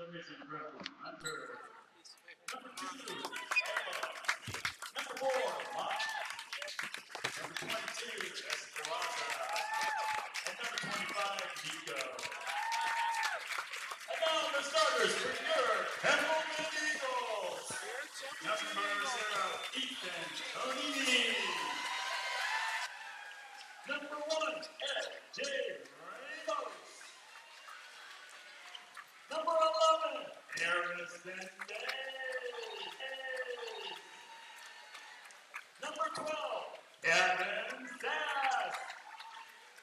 The starters for your Templeton Eagles. Number 0, Ethan Tonini. Number 1, L.J. Ramos. Number 11, Harrison Day. Number 12, Evan Sass.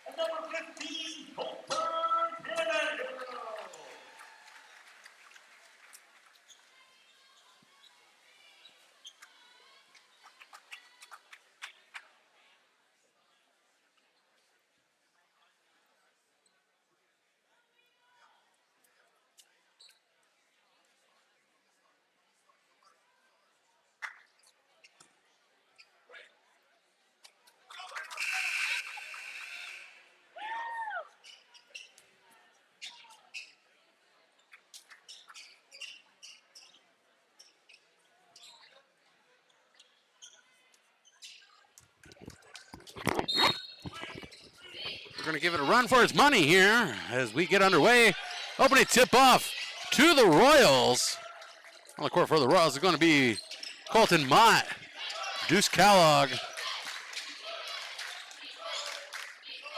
And number 15, Colton Kennedy. We're going to give it a run for its money here as we get underway. Opening tip-off to the Royals. On the court for the Royals is going to be Colton Mott, Deuce Kellogg,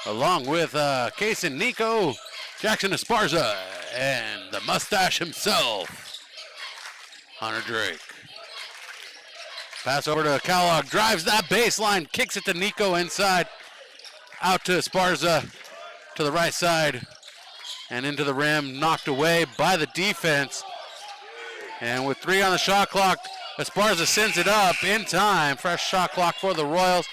along with Kaysen Nico, Jackson Esparza, and the mustache himself, Hunter Drake. Pass over to Kellogg, drives that baseline, kicks it to Nico inside. Out to Esparza to the right side and into the rim, knocked away by the defense. And with 3 on the shot clock, Esparza sends it up in time. Fresh shot clock for the Royals.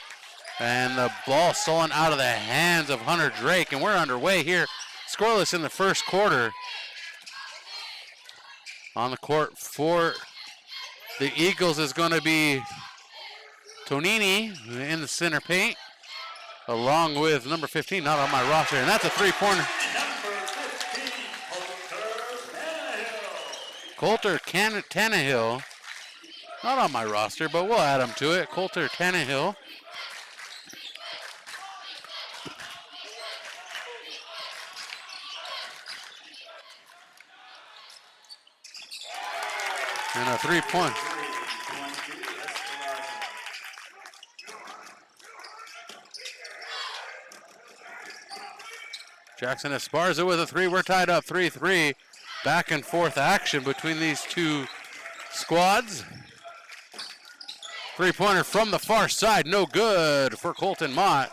And the ball stolen out of the hands of Hunter Drake. And we're underway here, scoreless in the first quarter. On the court for the Eagles is going to be Tonini in the center paint, along with number 15, not on my roster, and that's a three-pointer. Coulter Tannehill, not on my roster, but we'll add him to it. Coulter Tannehill. And a three-point. Jackson Esparza with a 3. We're tied up 3-3. Back and forth action between these two squads. Three-pointer from the far side, no good for Colton Mott.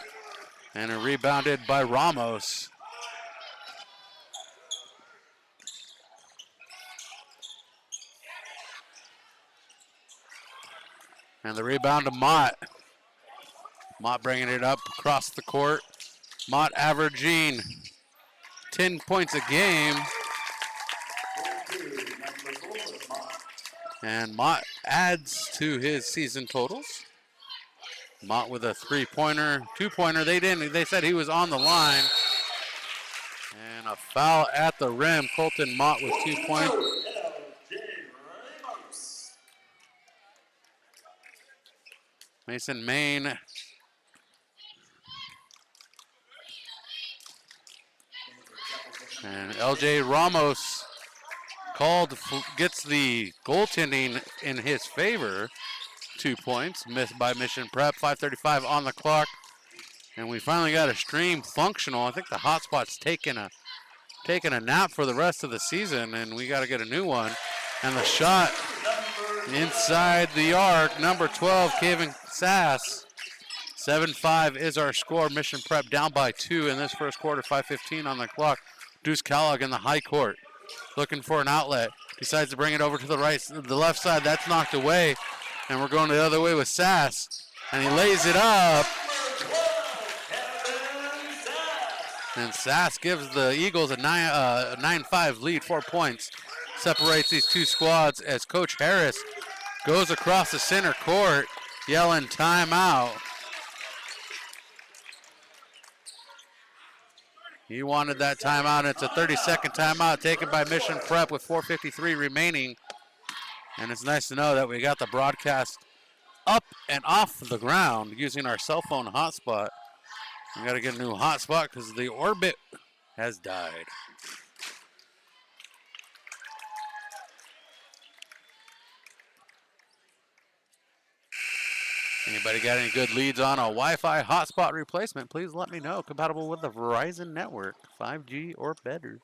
And a rebounded by Ramos. And the rebound to Mott. Mott bringing it up across the court. Mott averaging 10 points a game. And Mott adds to his season totals. Mott with a three-pointer, two-pointer. They said he was on the line. And a foul at the rim. Colton Mott with 2 points. Mason Main. And L.J. Ramos gets the goaltending in his favor. 2 points, missed by Mission Prep. 5:35 on the clock. And we finally got a stream functional. I think the hotspot's taking a nap for the rest of the season, and we got to get a new one. And the shot inside the arc, number 12, Kevin Sass. 7-5 is our score. Mission Prep down by 2 in this first quarter. 5:15 on the clock. Deuce Kellogg in the high court, looking for an outlet. Decides to bring it over to the left side. That's knocked away, and we're going the other way with Sass, and he lays it up. And Sass gives the Eagles a 9-5 lead, 4 points. Separates these two squads as Coach Harris goes across the center court, yelling timeout. He wanted that timeout. It's a 30-second timeout taken by Mission Prep with 4:53 remaining. And it's nice to know that we got the broadcast up and off the ground using our cell phone hotspot. We got to get a new hotspot because the orbit has died. Anybody got any good leads on a Wi-Fi hotspot replacement? Please let me know. Compatible with the Verizon network, 5G or better.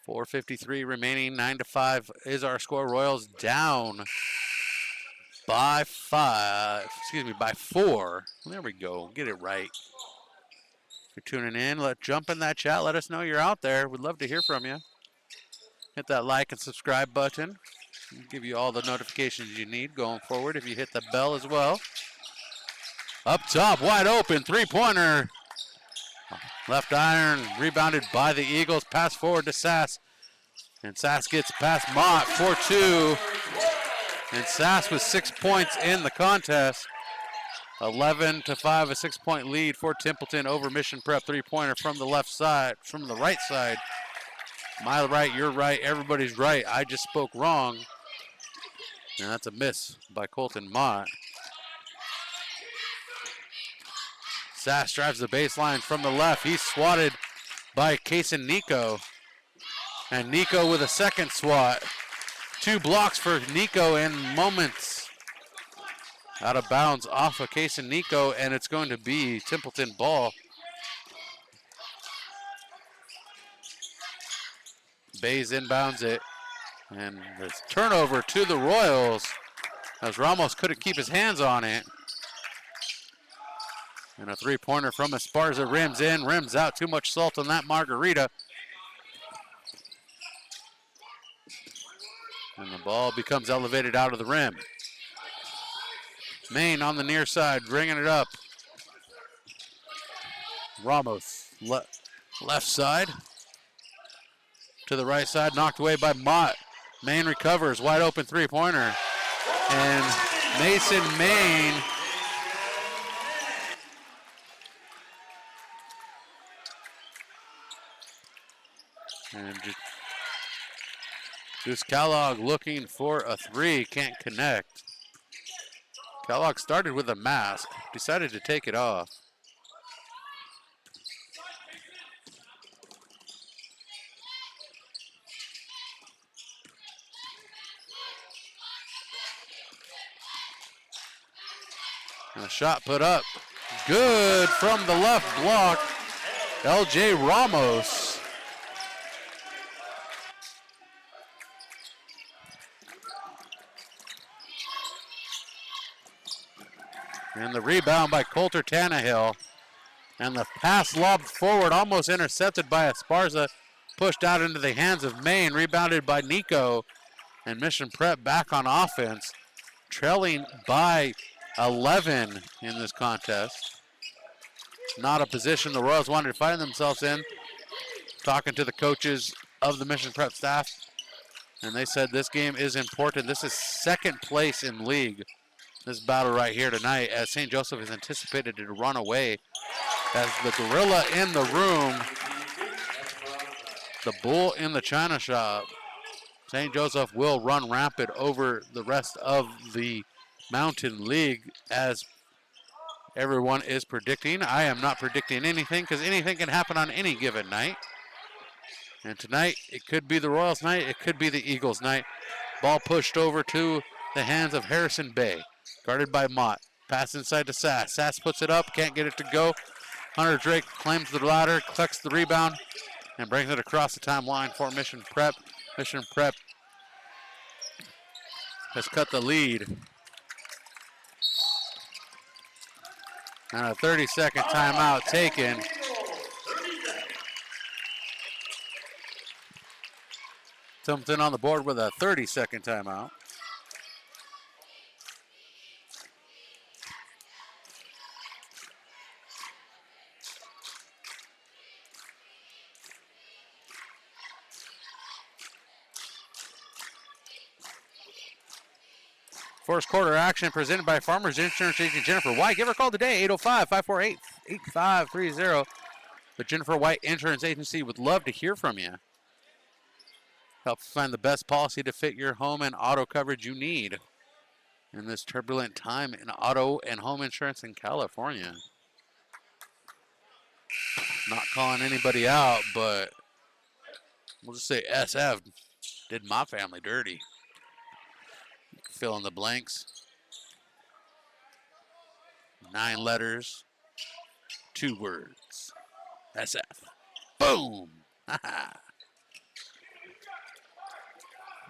4:53 remaining, 9-5 is our score. Royals down by 4. There we go. Get it right. If you're tuning in, jump in that chat. Let us know you're out there. We'd love to hear from you. Hit that like and subscribe button. We'll give you all the notifications you need going forward if you hit the bell as well. Up top, wide open, three-pointer. Left iron, rebounded by the Eagles. Pass forward to Sass. And Sass gets past Mott, 4-2. And Sass with 6 points in the contest. 11-5, a 6-point lead for Templeton over Mission Prep. Three-pointer from the left side, from the right side. My right, your right, everybody's right. I just spoke wrong. And that's a miss by Colton Mott. Sass drives the baseline from the left. He's swatted by Kaysen Nico. And Nico with a second swat. 2 blocks for Nico in moments. Out of bounds off of Kaysen Nico, and it's going to be Templeton ball. Bays inbounds it. And the turnover to the Royals as Ramos couldn't keep his hands on it. And a three-pointer from Esparza rims in, rims out. Too much salt on that margarita. And the ball becomes elevated out of the rim. Main on the near side, bringing it up. Ramos, left side. To the right side, knocked away by Mott. Main recovers, wide open three-pointer. And Mason Main and Deuce Kellogg looking for a three, can't connect. Kellogg started with a mask, decided to take it off. And a shot put up. Good from the left block. LJ Ramos. And the rebound by Coulter Tannehill. And the pass lobbed forward, almost intercepted by Esparza. Pushed out into the hands of Maine, rebounded by Nico. And Mission Prep back on offense, trailing by 11 in this contest. Not a position the Royals wanted to find themselves in. Talking to the coaches of the Mission Prep staff, and they said this game is important. This is second place in league, this battle right here tonight, as St. Joseph is anticipated to run away as the gorilla in the room, the bull in the china shop. St. Joseph will run rampant over the rest of the Mountain League, as everyone is predicting. I am not predicting anything because anything can happen on any given night. And tonight, it could be the Royals night, it could be the Eagles night. Ball pushed over to the hands of Harrison Bay, guarded by Mott. Pass inside to Sass. Sass puts it up, can't get it to go. Hunter Drake claims the ladder, collects the rebound, and brings it across the timeline for Mission Prep. Mission Prep has cut the lead. And a 30-second timeout taken. Templeton on the board with a 30-second timeout. First quarter action presented by Farmers Insurance Agent Jennifer White. Give her a call today, 805-548-8530. But Jennifer White Insurance Agency would love to hear from you. Help find the best policy to fit your home and auto coverage you need in this turbulent time in auto and home insurance in California. Not calling anybody out, but we'll just say SF did my family dirty. Fill in the blanks. 9 letters, 2 words. SF. Boom!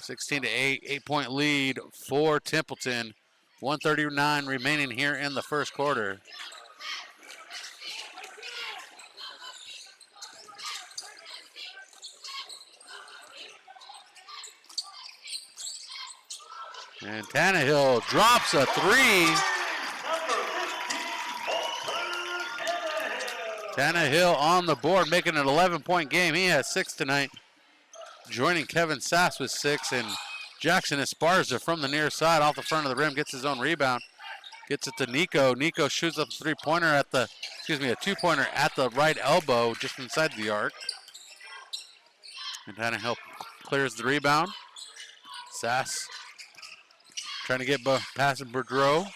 16-8, 8-point lead for Templeton. 1:39 remaining here in the first quarter. And Tannehill drops a 3. Tannehill on the board, making an 11-point game. He has 6 tonight. Joining Kevin Sass with 6, and Jackson Esparza from the near side off the front of the rim gets his own rebound. Gets it to Nico. Nico shoots up a 3-pointer at the, a 2-pointer at the right elbow, just inside the arc. And Tannehill clears the rebound. Sass trying to get past Boudreau.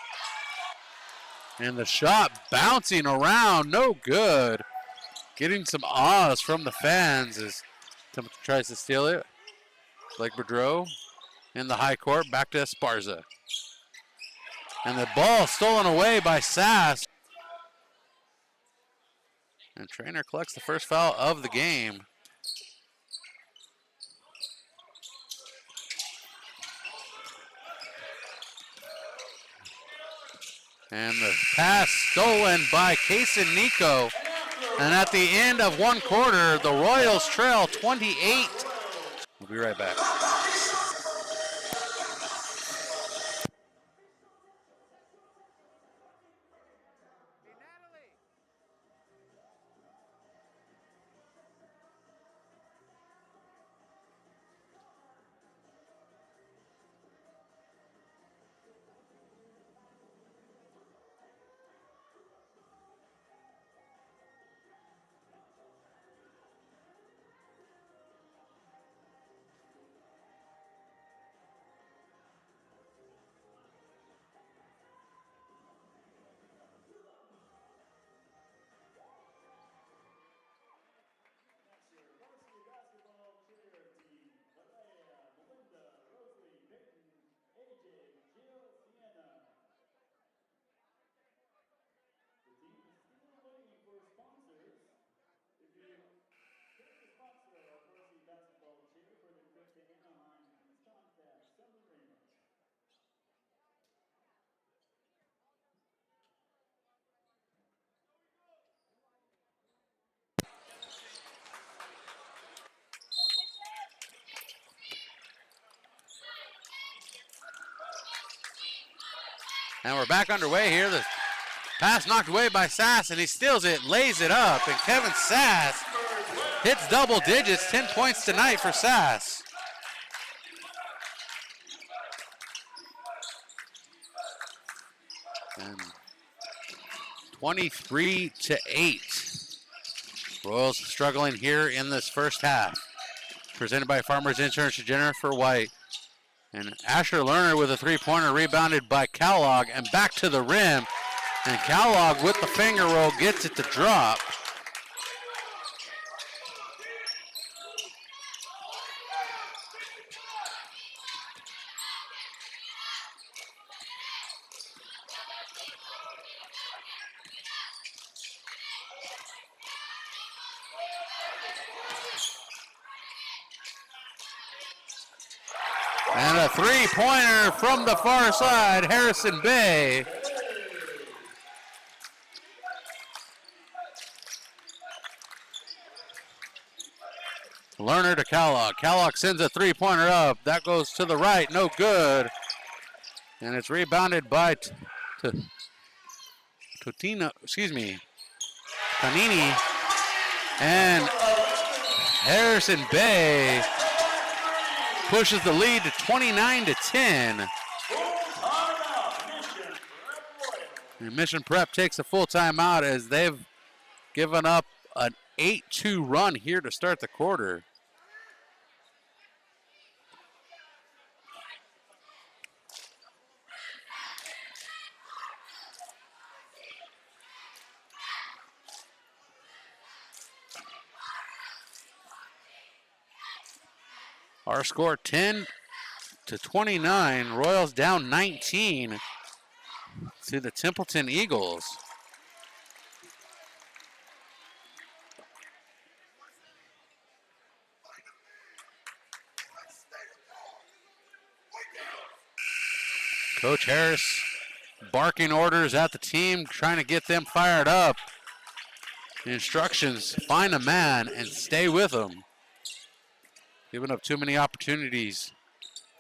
And the shot bouncing around, no good. Getting some ahs from the fans as Templeton tries to steal it. Blake Boudreau in the high court, back to Esparza. And the ball stolen away by Sass. And Trainer collects the first foul of the game. And the pass stolen by Kaysen Nico. And at the end of one quarter, the Royals trail 28. We'll be right back. And we're back underway here. The pass knocked away by Sass, and he steals it, lays it up, and Kevin Sass hits double digits, 10 points tonight for Sass. And 23-8. Royals struggling here in this first half. Presented by Farmers Insurance to Jennifer White. And Asher Lerner with a 3-pointer rebounded by Kellogg and back to the rim. And Kellogg with the finger roll gets it to drop. And a 3-pointer from the far side, Harrison Bay. Lerner to Kellogg. Kellogg sends a 3-pointer up. That goes to the right, no good. And it's rebounded by Panini. And Harrison Bay pushes the lead to 29-10. And Mission Prep takes a full timeout as they've given up 8-2 run here to start the quarter. Our score 10-29. Royals down 19 to the Templeton Eagles. Coach Harris barking orders at the team, trying to get them fired up. The instructions, find a man and stay with him. Giving up too many opportunities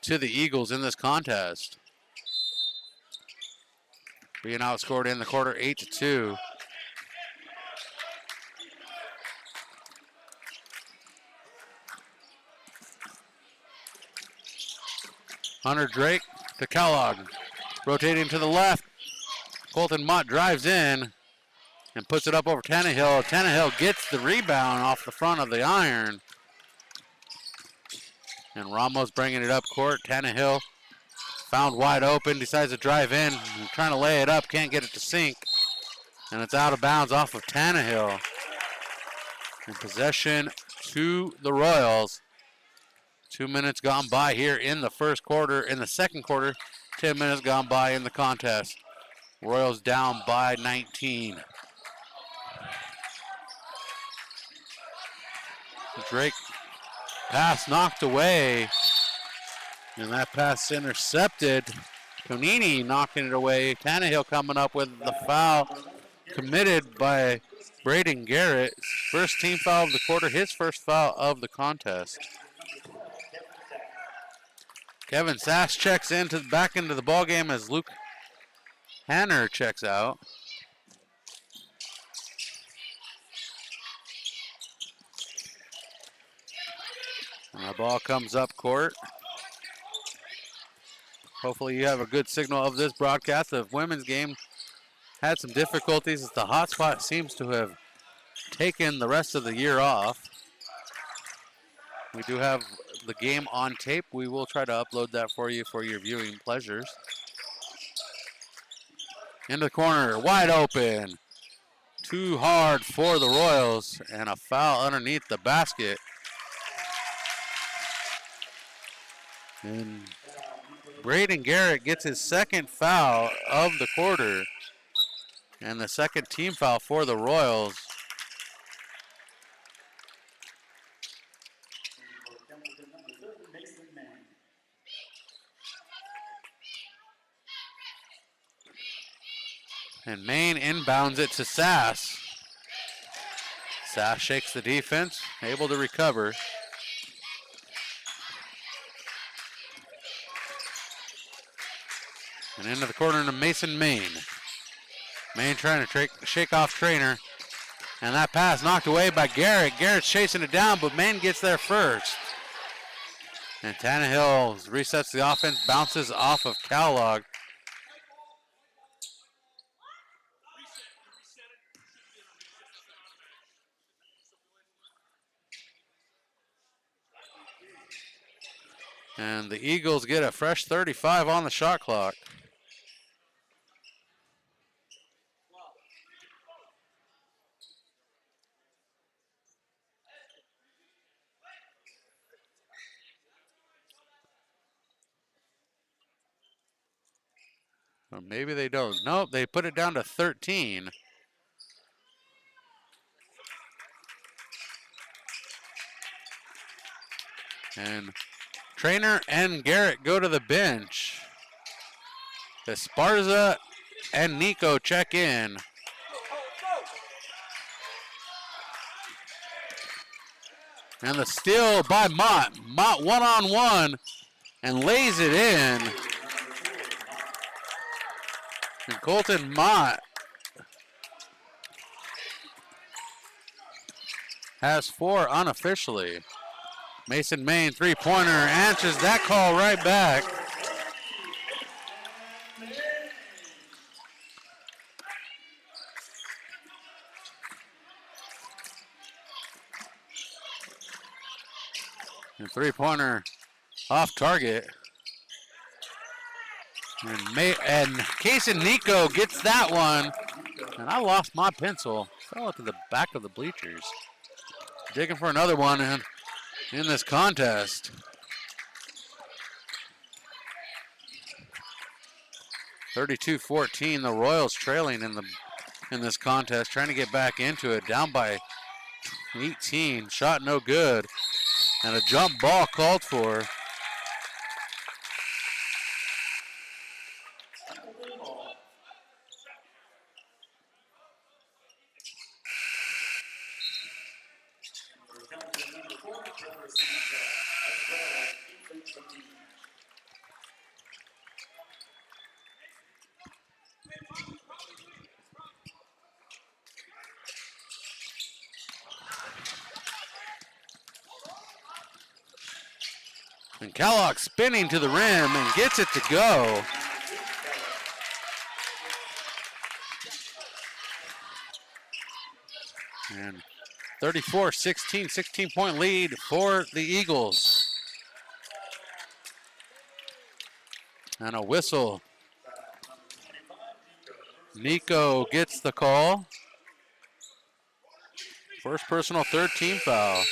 to the Eagles in this contest. Being outscored in the quarter 8-2. Hunter Drake to Kellogg. Rotating to the left. Colton Mott drives in and puts it up over Tannehill. Tannehill gets the rebound off the front of the iron. And Ramos bringing it up court. Tannehill found wide open, decides to drive in, trying to lay it up, can't get it to sink. And it's out of bounds off of Tannehill. In possession to the Royals. 2 minutes gone by here in the first quarter. In the second quarter, 10 minutes gone by in the contest. Royals down by 19. Drake pass knocked away. And that pass intercepted. Tonini knocking it away. Tannehill coming up with the foul committed by Braden Garrett. First team foul of the quarter, his first foul of the contest. Kevin Sass checks back into the ballgame as Luke Hanner checks out. And the ball comes up court. Hopefully you have a good signal of this broadcast. The women's game had some difficulties as the hotspot seems to have taken the rest of the year off. We do have the game on tape. We will try to upload that for you for your viewing pleasures. Into the corner, wide open. Too hard for the Royals, and a foul underneath the basket. And Braden Garrett gets his second foul of the quarter, and the second team foul for the Royals. And Maine inbounds it to Sass. Sass shakes the defense, able to recover. And into the corner to Mason Maine. Maine trying to shake off Trainer. And that pass knocked away by Garrett. Garrett's chasing it down, but Maine gets there first. And Tannehill resets the offense, bounces off of Kellogg. And the Eagles get a fresh 35 on the shot clock. Or maybe they don't. Nope, they put it down to 13. And Trainer and Garrett go to the bench. Esparza and Nico check in. And the steal by Mott. Mott one-on-one and lays it in. And Colton Mott has 4 unofficially. Mason Maine, three-pointer, answers that call right back. And three-pointer off target. And Case and Nico gets that one. And I lost my pencil. Fell to the back of the bleachers. Digging for another one in this contest. 32-14, the Royals trailing in this contest, trying to get back into it, down by 18. Shot no good, and a jump ball called for. And Kellogg spinning to the rim and gets it to go. And 34-16, 16-point lead for the Eagles. And a whistle. Nico gets the call. First personal, third team foul.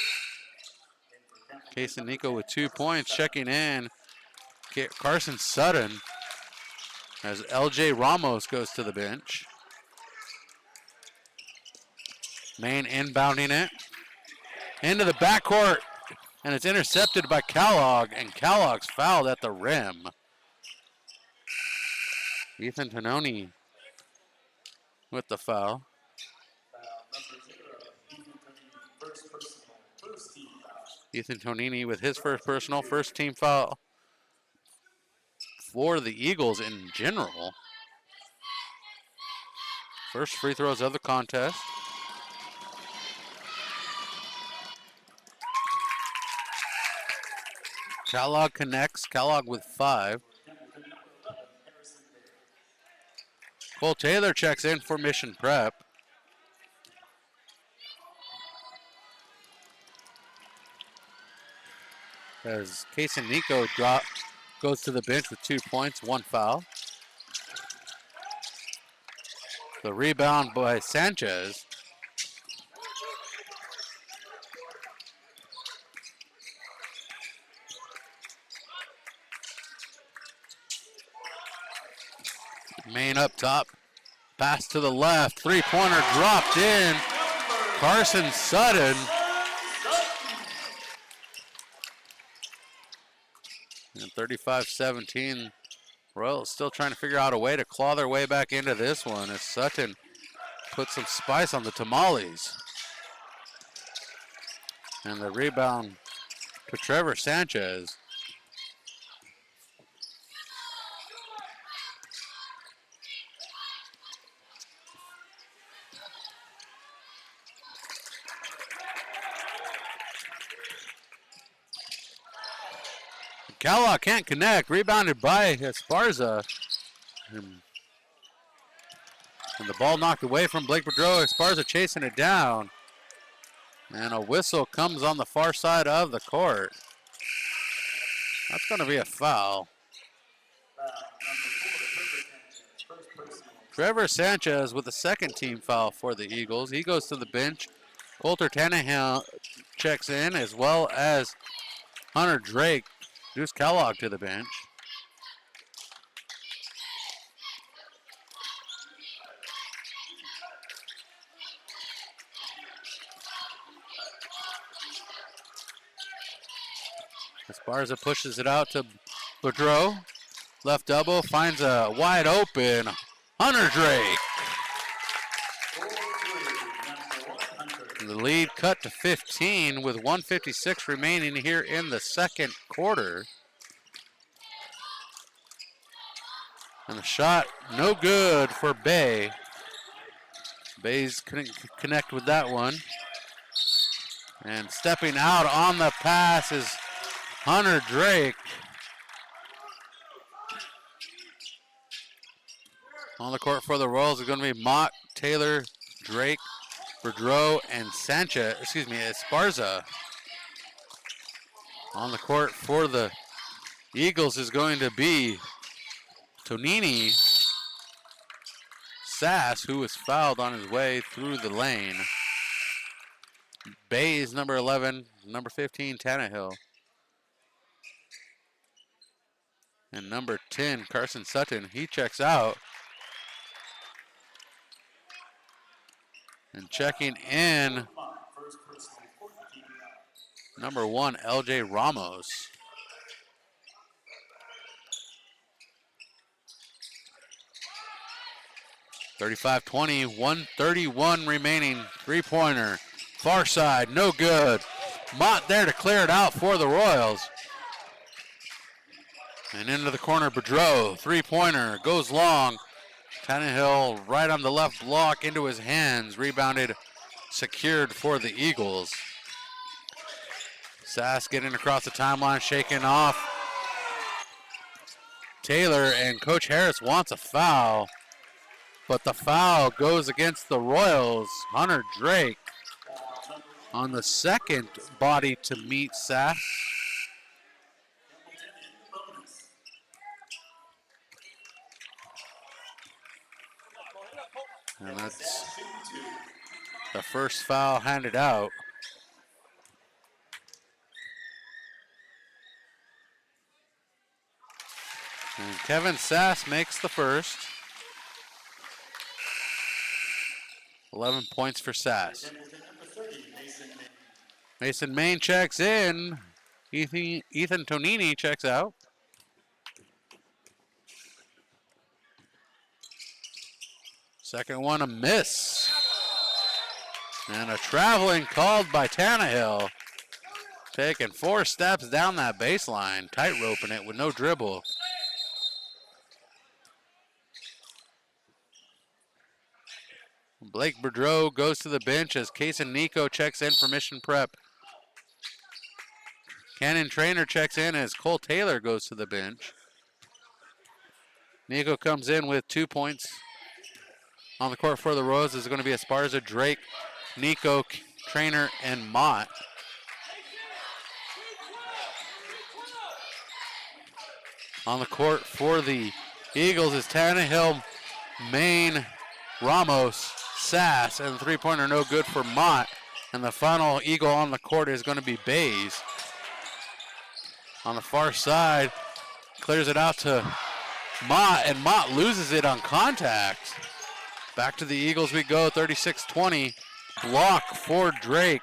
Case and Nico with 2 points, checking in. Carson Sutton as LJ Ramos goes to the bench. Main inbounding it into the backcourt, and it's intercepted by Kellogg, and Kellogg's fouled at the rim. Ethan Tononi with the foul. Ethan Tonini with his first personal, first team foul for the Eagles in general. First free throws of the contest. Kellogg connects, Kellogg with 5. Cole Taylor checks in for Mission Prep. As Case and Nico goes to the bench with 2 points, 1 foul. The rebound by Sanchez. Main up top, pass to the left, three-pointer dropped in. Carson Sutton. And 35-17, Royals still trying to figure out a way to claw their way back into this one as Sutton puts some spice on the tamales. And the rebound to Trevor Sanchez. Kellogg can't connect, rebounded by Esparza. And the ball knocked away from Blake Boudreau. Esparza chasing it down. And a whistle comes on the far side of the court. That's going to be a foul. Trevor Sanchez with the second team foul for the Eagles. He goes to the bench. Coulter Tannehill checks in, as well as Hunter Drake. Deuce Kellogg to the bench. Esparza pushes it out to Boudreau. Left elbow finds a wide open Hunter Drake. The lead cut to 15 with 1:56 remaining here in the second quarter. And the shot no good for Bay. Bay's couldn't connect with that one. And stepping out on the pass is Hunter Drake. On the court for the Royals is going to be Mott, Taylor, Drake, Boudreau, and Esparza. On the court for the Eagles is going to be Tonini Sass, who was fouled on his way through the lane. Bays, number 11, number 15, Tannehill. And number 10, Carson Sutton, he checks out. And checking in, number 1, LJ Ramos. 35-20, 1:31 remaining. Three-pointer, far side, no good. Mott there to clear it out for the Royals. And into the corner, Boudreau, three-pointer, goes long. Tannehill right on the left block into his hands. Rebounded, secured for the Eagles. Sass getting across the timeline, shaking off Taylor, and Coach Harris wants a foul. But the foul goes against the Royals. Hunter Drake on the second body to meet Sass. And that's the first foul handed out. And Kevin Sass makes the first. 11 points for Sass. Mason Main checks in. Ethan Tonini checks out. Second one a miss. And a traveling called by Tannehill. Taking 4 steps down that baseline. Tight roping it with no dribble. Blake Boudreau goes to the bench as Kaysen Nico checks in for Mission Prep. Cannon Trainer checks in as Cole Taylor goes to the bench. Nico comes in with 2 points. On the court for the Royals is going to be Esparza, Drake, Nico, Trainer, and Mott. On the court for the Eagles is Tannehill, Main, Ramos, Sass, and the three-pointer no good for Mott. And the final Eagle on the court is going to be Bays. On the far side, clears it out to Mott, and Mott loses it on contact. Back to the Eagles we go, 36-20. Block for Drake.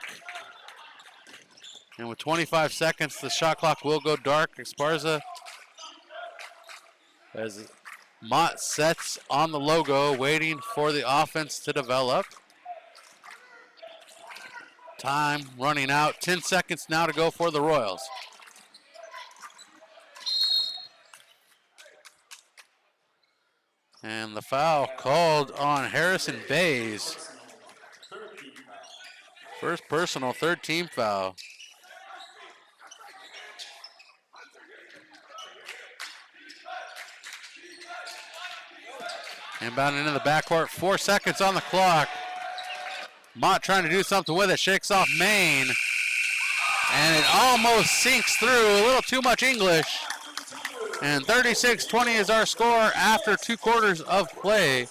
And with 25 seconds, the shot clock will go dark. Esparza, as Mott sets on the logo, waiting for the offense to develop. Time running out. 10 seconds now to go for the Royals. And the foul called on Harrison Bays. First personal, third team foul. Inbound into the backcourt, 4 seconds on the clock. Mott trying to do something with it, shakes off Main. And it almost sinks through, a little too much English. And 36-20 is our score after 2 quarters of play.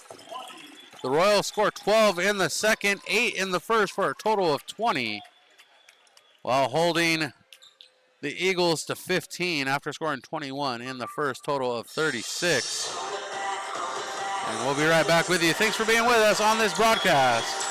The Royals score 12 in the second, 8 in the first for a total of 20, while holding the Eagles to 15 after scoring 21 in the first, total of 36. And we'll be right back with you. Thanks for being with us on this broadcast.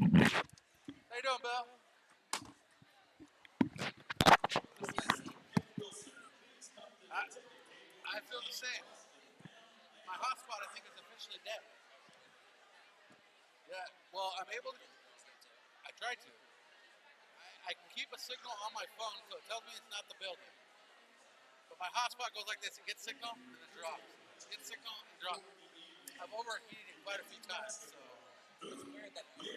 How you doing, Bill? I feel the same. My hotspot, I think, is officially dead. Yeah. Well, I'm able to. I tried to. I can keep a signal on my phone, so it tells me it's not the building. But my hotspot goes like this: it gets signal and then drops. It gets signal and drops. I've overheated it quite a few times, so. It's weird that you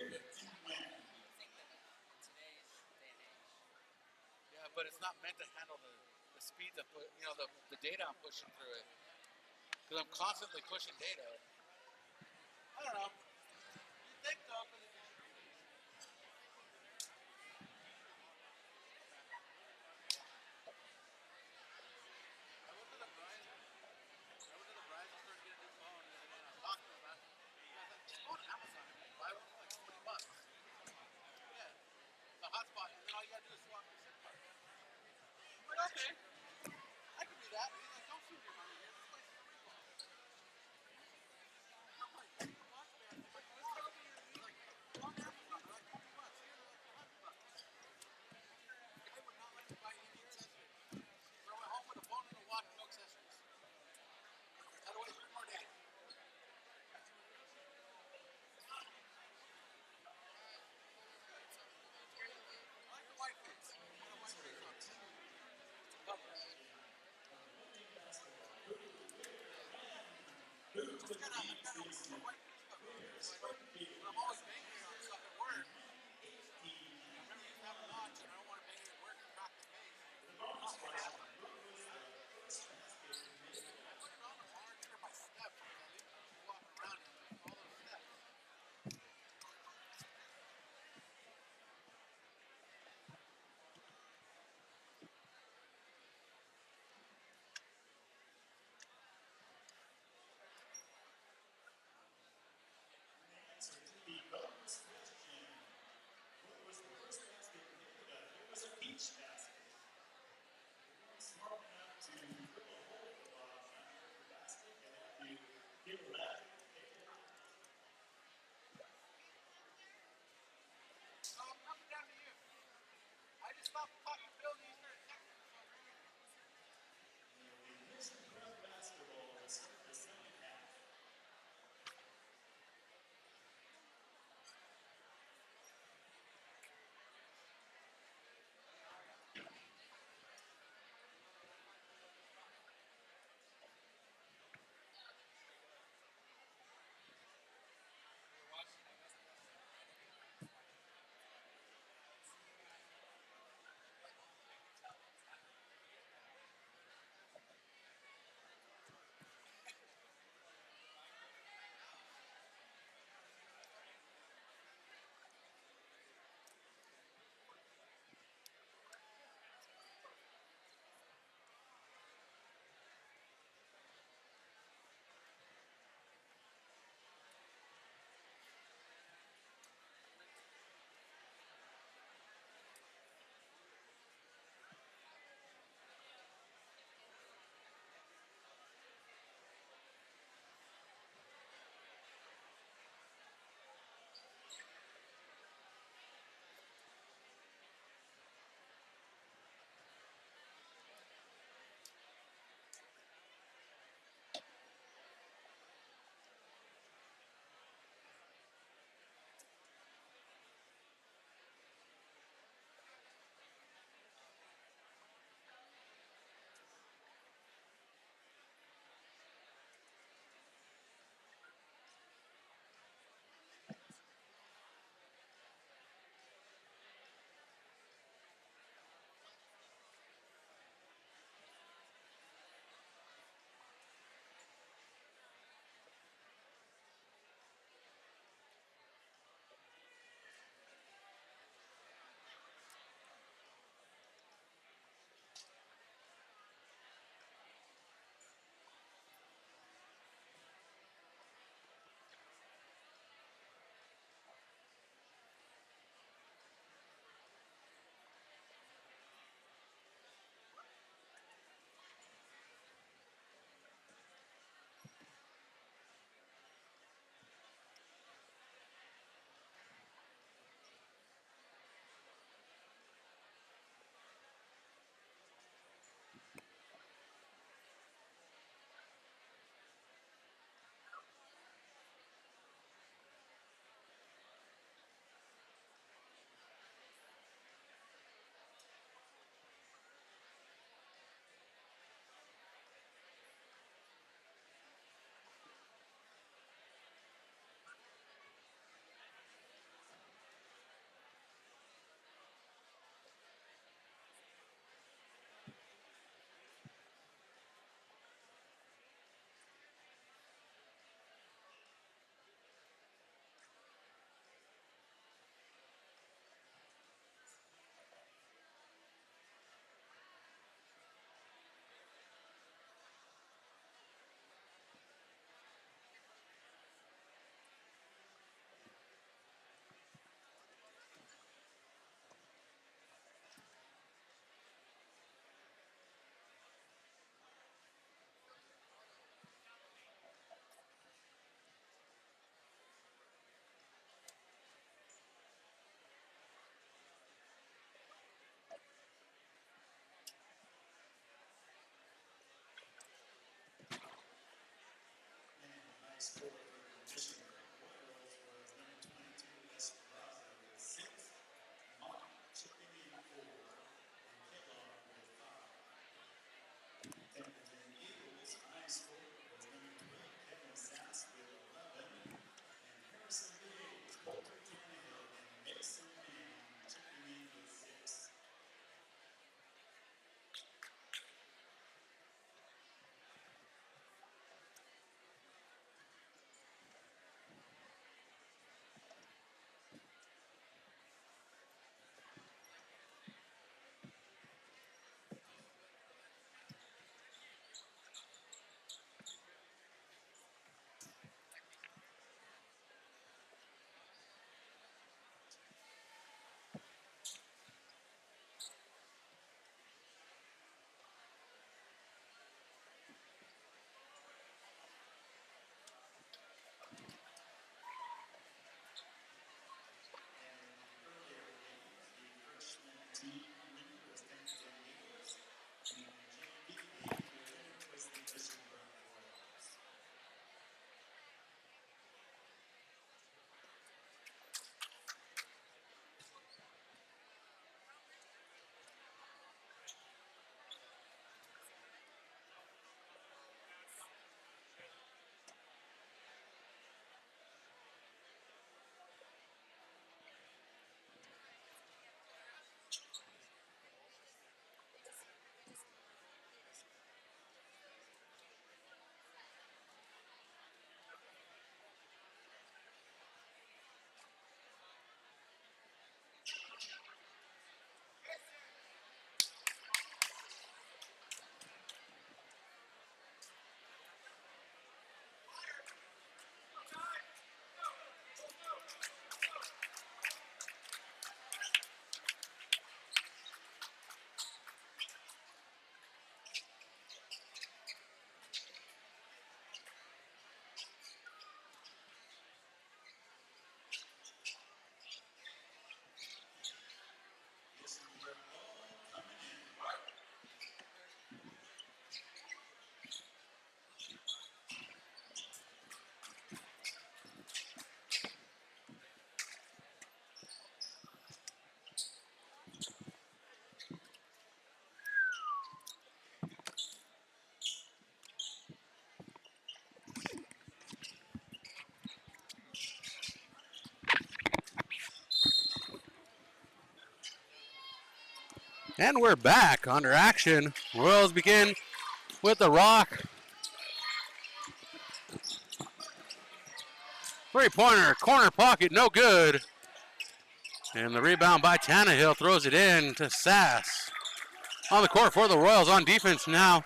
think that in today's day and age. Yeah, but it's not meant to handle the speeds of the data I'm pushing through it. Because I'm constantly pushing data. I don't know. You think though, because it should be. I went to the Verizon store to get a new phone, and then I talked to him about it. I was like, just go on Amazon and buy one for like $20. Yeah, the hotspot, and then all you gotta do is swap your SIM card. I'm like, okay, I can do that. He's like, don't shoot your money here. This place is a ripoff. I'm like, $20, man. He's like, let's go over here. He's like, go on Amazon. They're like $50. Here, they're like $100. The guy would not let me buy any accessories. So I went home with a phone and a watch, no accessories. Had to wait 3 more days. I like the white face. I want a white face on it. It's a cover. Just kind of a white face cover. So when I'm always banging on stuff at work, I remember you have a watch and I don't want to bang it at work and crack the face. I put it on the monitor of my steps because I leave people walking around and all those steps. Answer to the bonus question. What was the first basket made of? It was a peach basket. Smart enough to drill a hole in the bottom half of the basket, and if you get left, So I'm coming down to you. I just stopped talking to Bill and you started texting, so I'm here. the Mission Prep basketball will start the second half. score for the Mission Royals was number 22, Esperanza with 6, Mark chipping in 4, and Kellogg with 5. Templeton Eagles high score was number 12, Kevin Sass with 11, and Harrison Bays, Colter Tannehill, and Mason Mann chipping in with 6. Team winner was Templeton Eagles, and the JV winner was the Mission Royals. And we're back under action. Royals begin with the rock. Three-pointer, corner pocket, no good. And the rebound by Tannehill throws it in to Sass. On the court for the Royals on defense now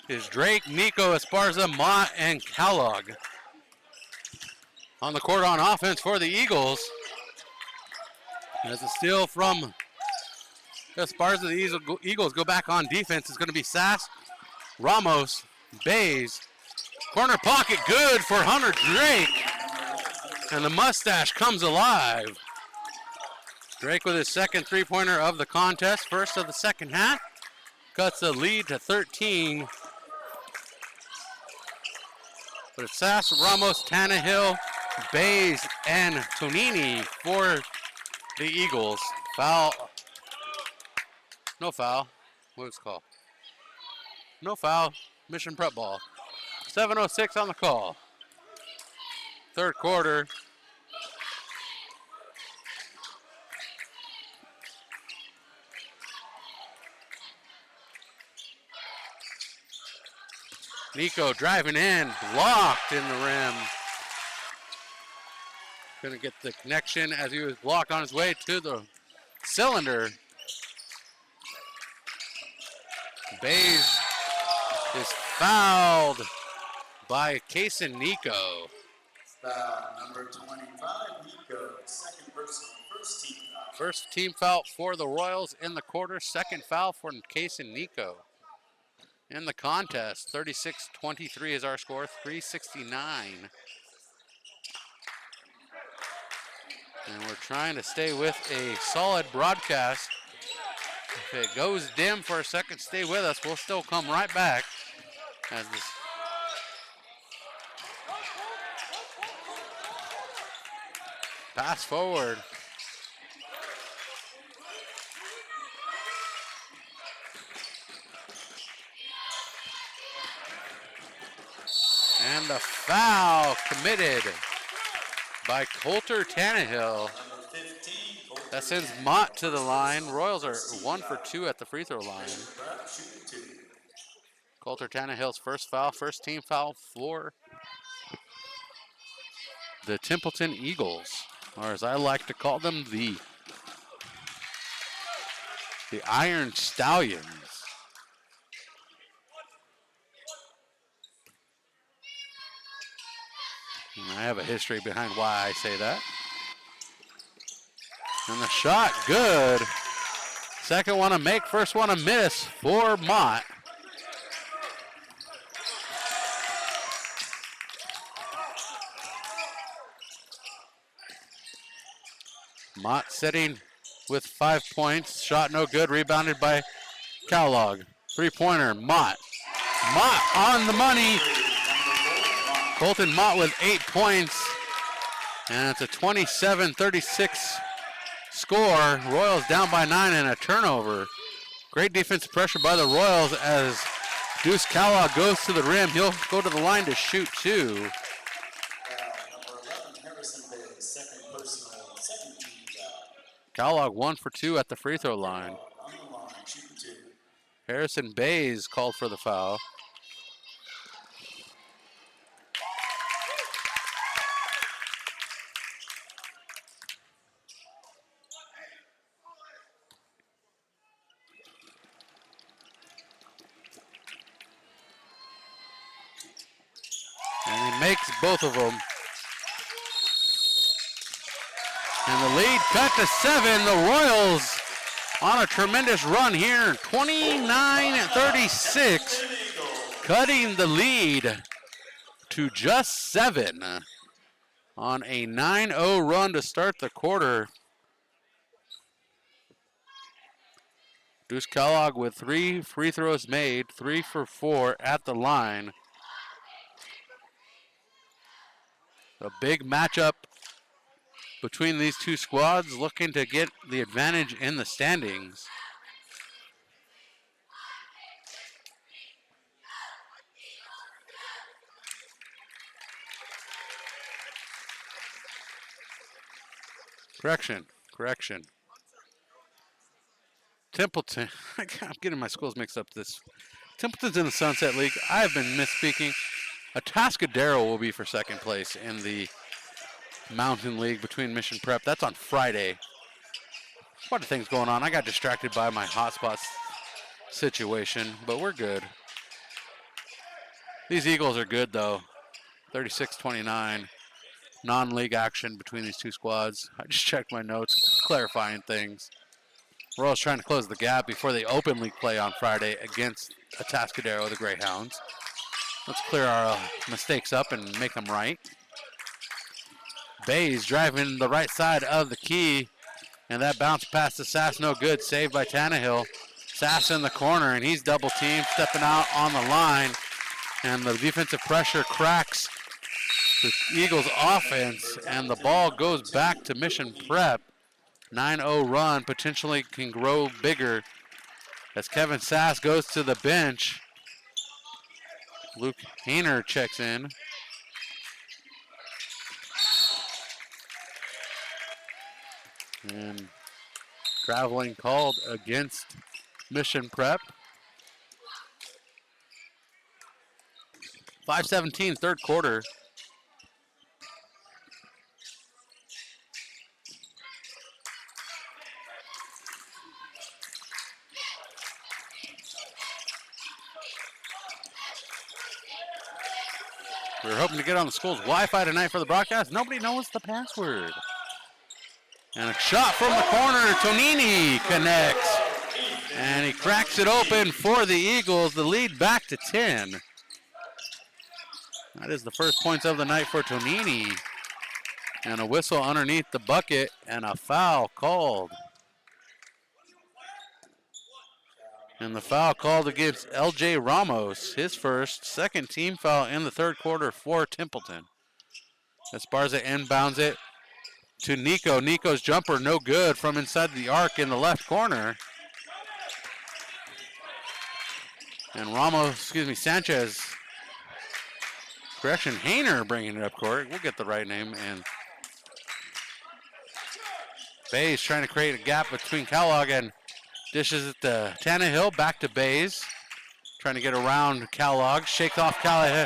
is Drake, Nico, Esparza, Mott, and Kellogg. On the court on offense for the Eagles. As a steal from Esparza, the Eagles go back on defense. It's going to be Sass, Ramos, Bays. Corner pocket good for Hunter Drake. And the mustache comes alive. Drake with his second three-pointer of the contest, first of the second half. Cuts the lead to 13. But it's Sass, Ramos, Tannehill, Bays, and Tonini for the Eagles. Foul. No foul. What was it called? No foul. Mission prep ball. 7:06 on the call. Third quarter. Nico driving in, blocked in the rim. Couldn't get the connection as he was blocked on his way to the cylinder. Bays is fouled by Kaysen Nico. Foul number 25, Nico. Second personal, first team foul. First team foul for the Royals in the quarter. Second foul for Kaysen Nico. In the contest, 36-23 is our score, 3:69. And we're trying to stay with a solid broadcast. If it goes dim for a second, stay with us. We'll still come right back as this Pass forward. And a foul committed by Coulter Tannehill. Number 15, Coulter That sends Tannehill. Mott to the line. First Royals are team 1 for foul. 2 at the free throw line. Prep shooting 2. Coulter Tannehill's first foul, first team foul for the Templeton Eagles, or as I like to call them, the Iron Stallions. And I have a history behind why I say that. And the shot, good. Second one to make, first one to miss for Mott. Mott sitting with 5 points. Shot no good, rebounded by Kellogg. Three-pointer, Mott. Mott on the money. Colton Mott with 8 points. And it's a 27-36 score. Royals down by 9 and a turnover. Great defensive pressure by the Royals as Deuce Kellogg goes to the rim. He'll go to the line to shoot 2. Number 11, Harrison Bays, second personal, second team foul. Kellogg 1 for 2 at the free throw line. On the line, shooting 2. Harrison Bays called for the foul. And he makes both of them. And the lead cut to 7. The Royals on a tremendous run here. 29-36. Cutting the lead to just 7 on a 9-0 run to start the quarter. Deuce Kellogg with 3 free throws made, 3 for 4 at the line. A big matchup between these two squads looking to get the advantage in the standings. Correction. Templeton, I'm getting my schools mixed up this. Templeton's in the Sunset League. I've been misspeaking. Atascadero will be for second place in the Mountain League between Mission Prep. That's on Friday. What a thing's going on. I got distracted by my hotspots situation, but we're good. These Eagles are good though. 36-29. Non-league action between these two squads. I just checked my notes, clarifying things. Royals trying to close the gap before they open league play on Friday against Atascadero, the Greyhounds. Let's clear our mistakes up and make them right. Bays driving the right side of the key, and that bounce pass to Sass, no good. Saved by Tannehill. Sass in the corner, and he's double teamed, stepping out on the line, and the defensive pressure cracks the Eagles' offense, and the ball goes back to Mission Prep. 9-0 run potentially can grow bigger as Kevin Sass goes to the bench. Luke Hayner checks in. And traveling called against Mission Prep. 5:17, third quarter. We were hoping to get on the school's Wi-Fi tonight for the broadcast. Nobody knows the password. And a shot from the corner. Tonini connects. And he cracks it open for the Eagles. The lead back to 10. That is the first points of the night for Tonini. And a whistle underneath the bucket and a foul called. And the foul called against LJ Ramos, his second team foul in the third quarter for Templeton. Esparza inbounds it to Nico. Nico's jumper no good from inside the arc in the left corner. And Sanchez, correction, Hayner bringing it up court. We'll get the right name. And Bays trying to create a gap between Kellogg and dishes it to Tannehill. Back to Bays. Trying to get around Kellogg. Shakes off Callahan.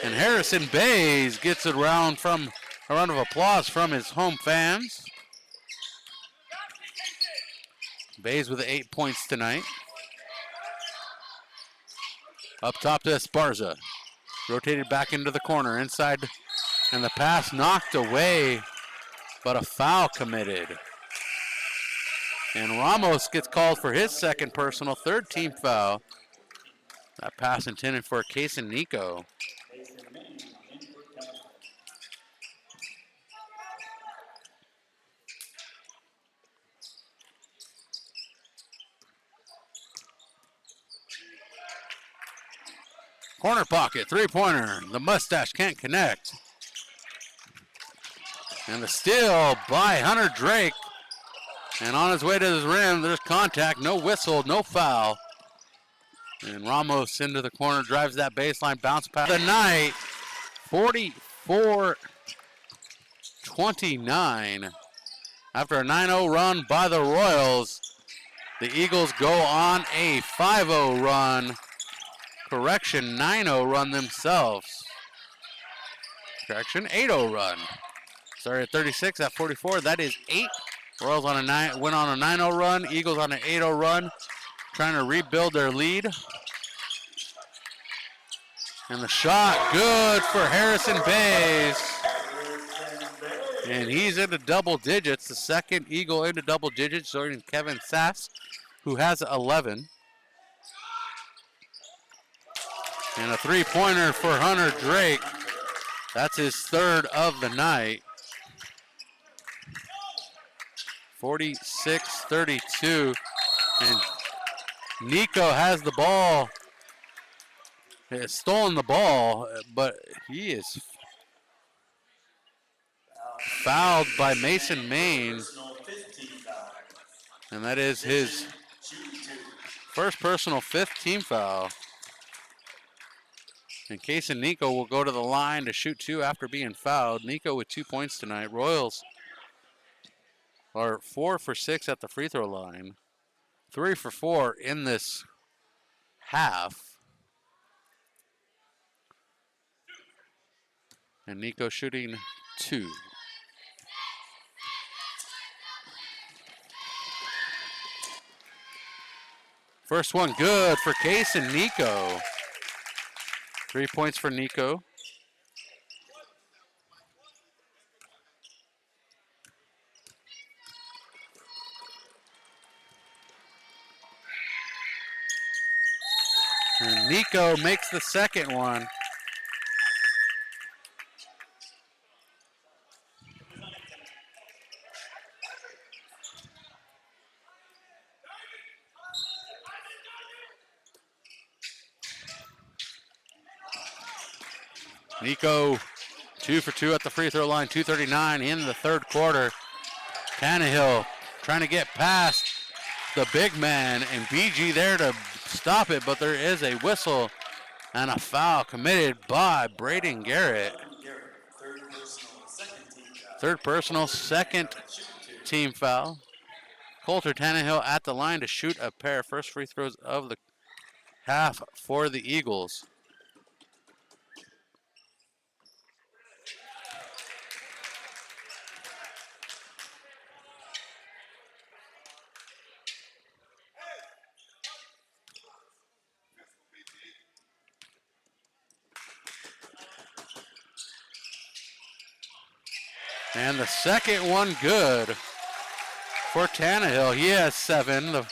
And Harrison Bays gets it around from a round of applause from his home fans. Bays with 8 points tonight. Up top to Esparza. Rotated back into the corner inside. And the pass knocked away, but a foul committed. And Ramos gets called for his second personal, third team foul. That pass intended for Case and Nico. Corner pocket, three-pointer. The mustache can't connect. And the steal by Hunter Drake. And on his way to the rim, there's contact, no whistle, no foul. And Ramos into the corner, drives that baseline, bounce pass. The night, 44-29. After a 9-0 run by the Royals, the Eagles go on a 5-0 run. Correction, 9-0 run themselves. Correction, 8-0 run. Started at 36 at 44. That is 8. Royals went on a 9-0 run. Eagles on an 8-0 run, trying to rebuild their lead. And the shot, good for Harrison Bays. And he's into double digits. The second Eagle into double digits, joining Kevin Sass, who has 11. And a three-pointer for Hunter Drake. That's his third of the night. 46-32. And Nico has the ball. He has stolen the ball, but he is fouled by Mason Main. And that is his first personal, fifth team foul. And Case and Nico will go to the line to shoot two after being fouled. Nico with 2 points tonight. Royals are 4 for 6 at the free throw line. 3 for 4 in this half. And Nico shooting 2. First one good for Case and Nico. 3 points for Nico. And Nico makes the second one. Nico 2 for 2 at the free throw line, 2:39 in the third quarter. Tannehill trying to get past the big man, and BG there to stop it, but there is a whistle and a foul committed by Braden Garrett. Third personal, second team foul. Coulter Tannehill at the line to shoot a pair of first free throws of the half for the Eagles. And the second one good for Tannehill. He has 7. The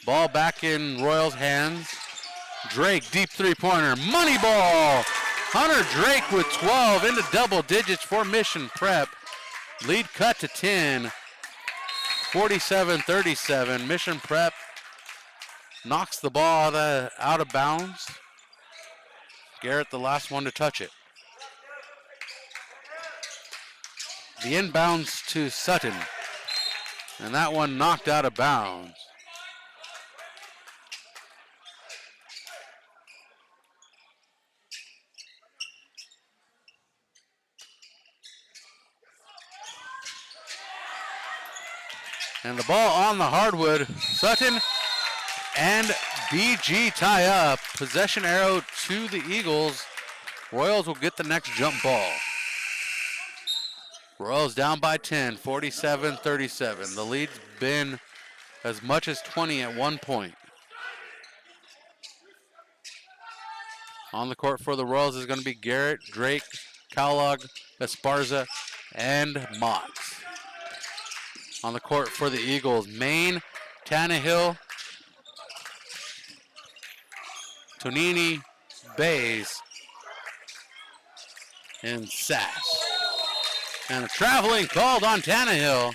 ball back in Royals' hands. Drake, deep three-pointer. Money ball! Hunter Drake with 12 into double digits for Mission Prep. Lead cut to 10. 47-37. Mission Prep knocks the ball out of bounds. Garrett, the last one to touch it. the inbounds to Sutton. And that one knocked out of bounds. And the ball on the hardwood. Sutton and BG tie up. Possession arrow to the Eagles. Royals will get the next jump ball. Royals down by 10, 47-37. The lead's been as much as 20 at one point. On the court for the Royals is going to be Garrett, Drake, Kellogg, Esparza, and Mott. On the court for the Eagles, Maine, Tannehill, Tonini, Bays, and Sass. And a traveling called on Tannehill.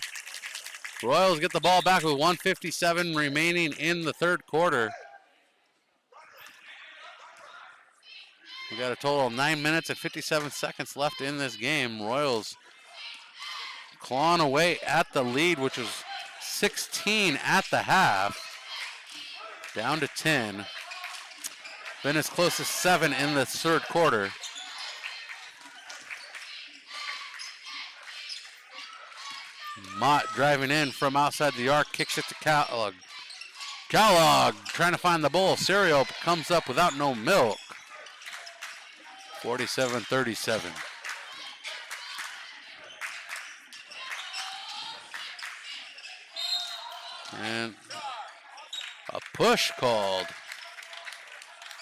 Royals get the ball back with 1:57 remaining in the third quarter. We got a total of 9 minutes and 57 seconds left in this game. Royals clawing away at the lead, which was 16 at the half. Down to 10. Been as close as 7 in the third quarter. Mott driving in from outside the arc, kicks it to Kellogg. Kellogg trying to find the bowl of cereal, comes up without no milk. 47-37. And a push called.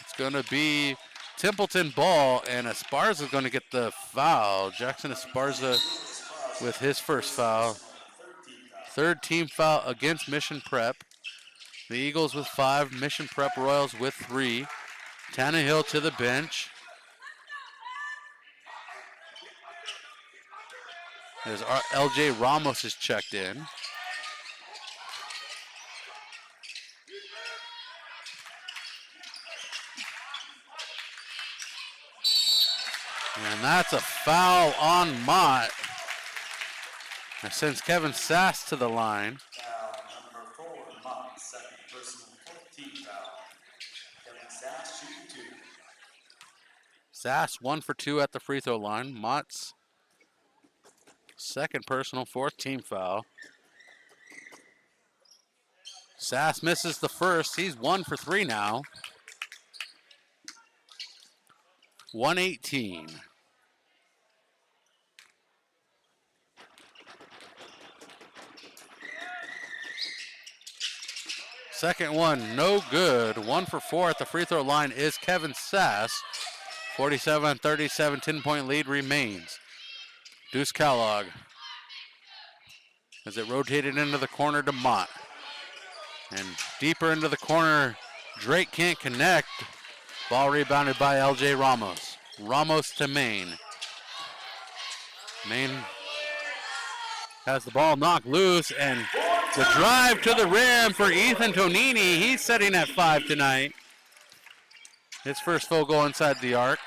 It's going to be Templeton ball, and Esparza is going to get the foul. Jackson Esparza with his first foul. Third team foul against Mission Prep. The Eagles with 5, Mission Prep Royals with 3. Tannehill to the bench. As LJ Ramos is checked in. And that's a foul on Mott. That sends Kevin Sass to the line. Foul number 4, Mott, second personal, 14th foul. Kevin Sass shooting 2. Sass 1 for 2 at the free throw line. Mott's second personal, 4th team foul. Sass misses the first. He's 1 for 3 now. 118. Second one, no good. 1 for 4 at the free throw line is Kevin Sass. 47-37, 10-point lead remains. Deuce Kellogg as it rotated into the corner to Mott. And deeper into the corner, Drake can't connect. Ball rebounded by LJ Ramos. Ramos to Maine. Maine has the ball knocked loose, and the drive to the rim for Ethan Tonini. He's sitting at 5 tonight. His first field goal inside the arc.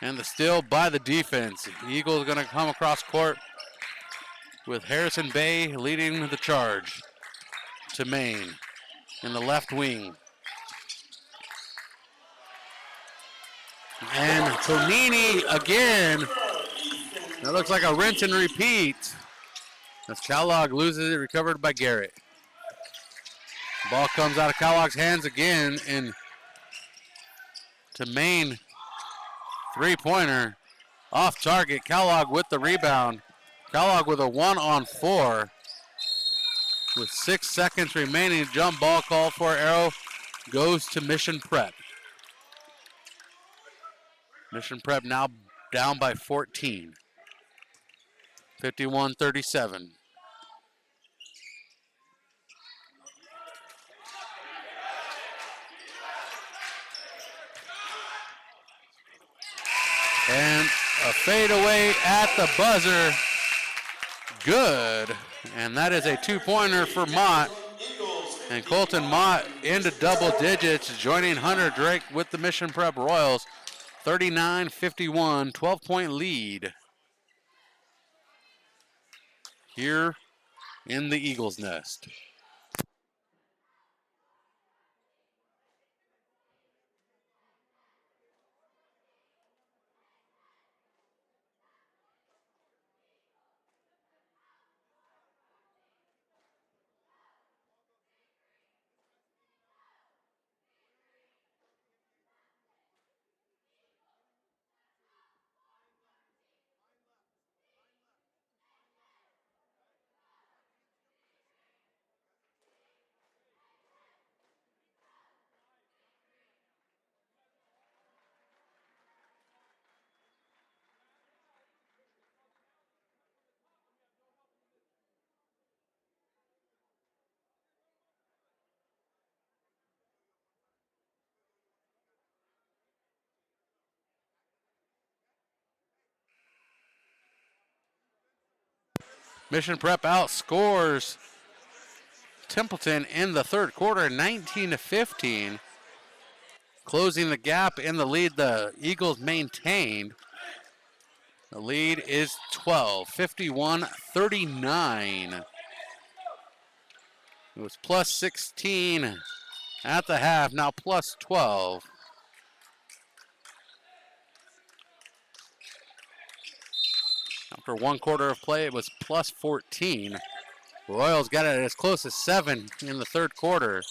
And the steal by the defense. Eagles going to come across court with Harrison Bay leading the charge to Maine in the left wing. And Tonini again. That looks like a rinse and repeat. As Kellogg loses it, recovered by Garrett. Ball comes out of Kellogg's hands again, and to Maine, three-pointer off target. Kellogg with the rebound. Kellogg with a 1-on-4 with 6 seconds remaining. Jump ball call for arrow goes to Mission Prep. Mission Prep now down by 14. 51-37. And a fadeaway at the buzzer. Good. And that is a two-pointer for Mott. And Colton Mott into double digits, joining Hunter Drake with the Mission Prep Royals. 39-51, 12-point lead. here in the Eagles' Nest. Mission Prep outscores Templeton in the third quarter, 19-15. Closing the gap in the lead the Eagles maintained. The lead is 12, 51-39. It was plus 16 at the half, now plus 12. After one quarter of play, it was plus 14. Royals got it as close as 7 in the third quarter.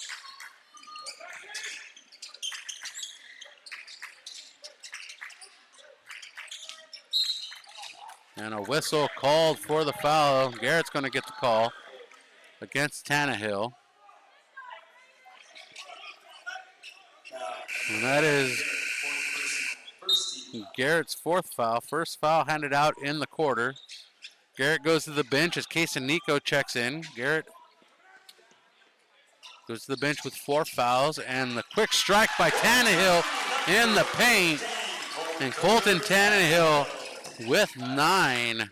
And a whistle called for the foul. Garrett's going to get the call against Tannehill. And that is Garrett's fourth foul. First foul handed out in the quarter. Garrett goes to the bench as Case and Nico checks in. Garrett goes to the bench with 4 fouls. And the quick strike by Tannehill in the paint. And Colton Tannehill with 9.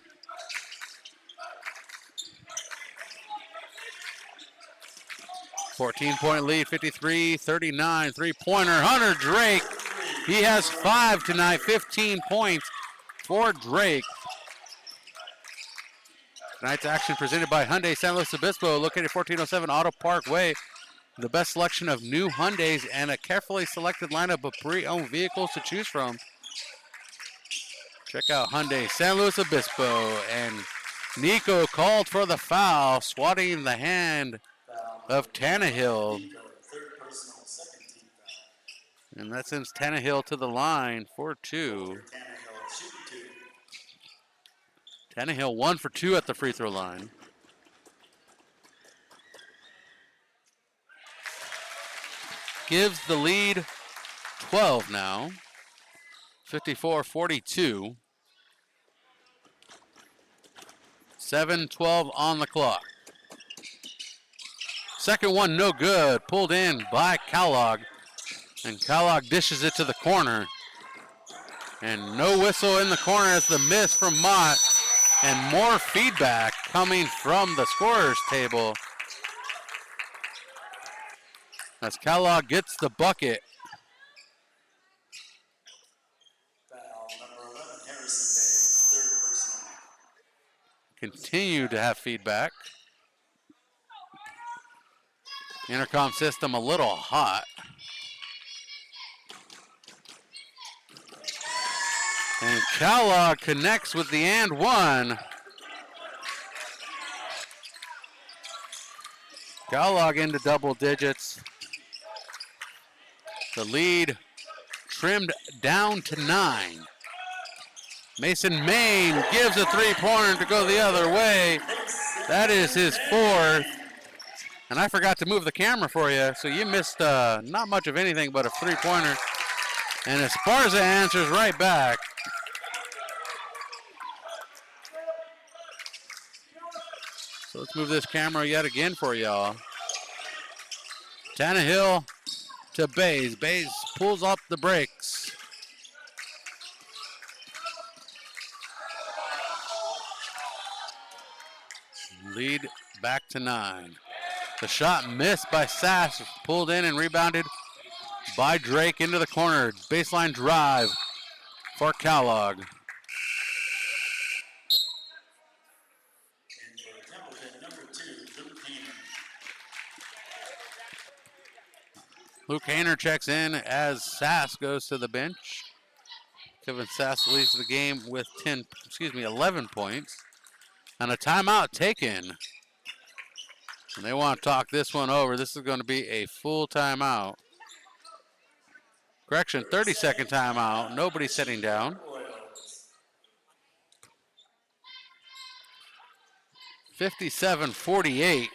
.4 lead, 53-39, three-pointer. Hunter Drake, he has 5 tonight, 15 points for Drake. Tonight's action presented by Hyundai San Luis Obispo, located 1407 Auto Park Way. The best selection of new Hyundais and a carefully selected lineup of pre-owned vehicles to choose from. Check out Hyundai San Luis Obispo. And Nico called for the foul, swatting the hand of Tannehill. And that sends Tannehill to the line for 2. Tannehill 1 for 2 at the free throw line. Gives the lead 12 now. 54-42. 7:12 on the clock. Second one, no good. Pulled in by Kellogg. And Kellogg dishes it to the corner. And no whistle in the corner as the miss from Mott. And more feedback coming from the scorer's table as Kellogg gets the bucket. Foul number 11, Harrison Bays, third personal. Continue to have feedback. Intercom system a little hot. And Kellogg connects with the and one. Kellogg into double digits. The lead trimmed down to 9. Mason Main gives a three-pointer to go the other way. That is his 4th. And I forgot to move the camera for you, so you missed not much of anything but a three-pointer. And Esparza answers right back. So let's move this camera yet again for y'all. Tannehill to Bays. Bays pulls up the brakes. Lead back to 9. The shot missed by Sass. Pulled in and rebounded by Drake into the corner. Baseline drive for Kellogg. And for the Luke Hayner checks in as Sass goes to the bench. Kevin Sass leads the game with 11 points. And a timeout taken. And they want to talk this one over. This is going to be a full timeout. Correction, 30-second timeout. Nobody sitting down. 57-48.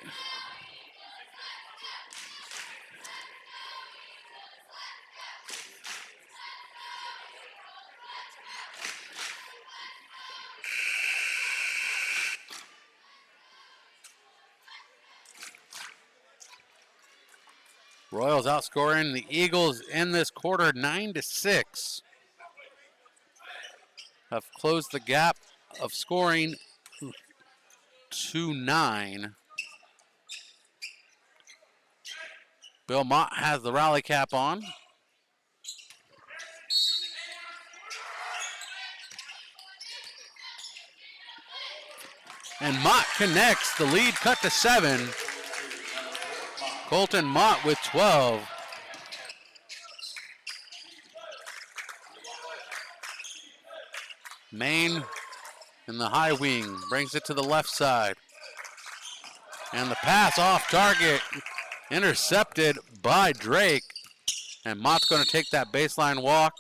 Royals outscoring the Eagles in this quarter 9-6. Have closed the gap of scoring to 9. Bill Mott has the rally cap on. And Mott connects. The lead cut to 7. Colton Mott with 12. Maine in the high wing brings it to the left side. And the pass off target, intercepted by Drake. And Mott's going to take that baseline walk.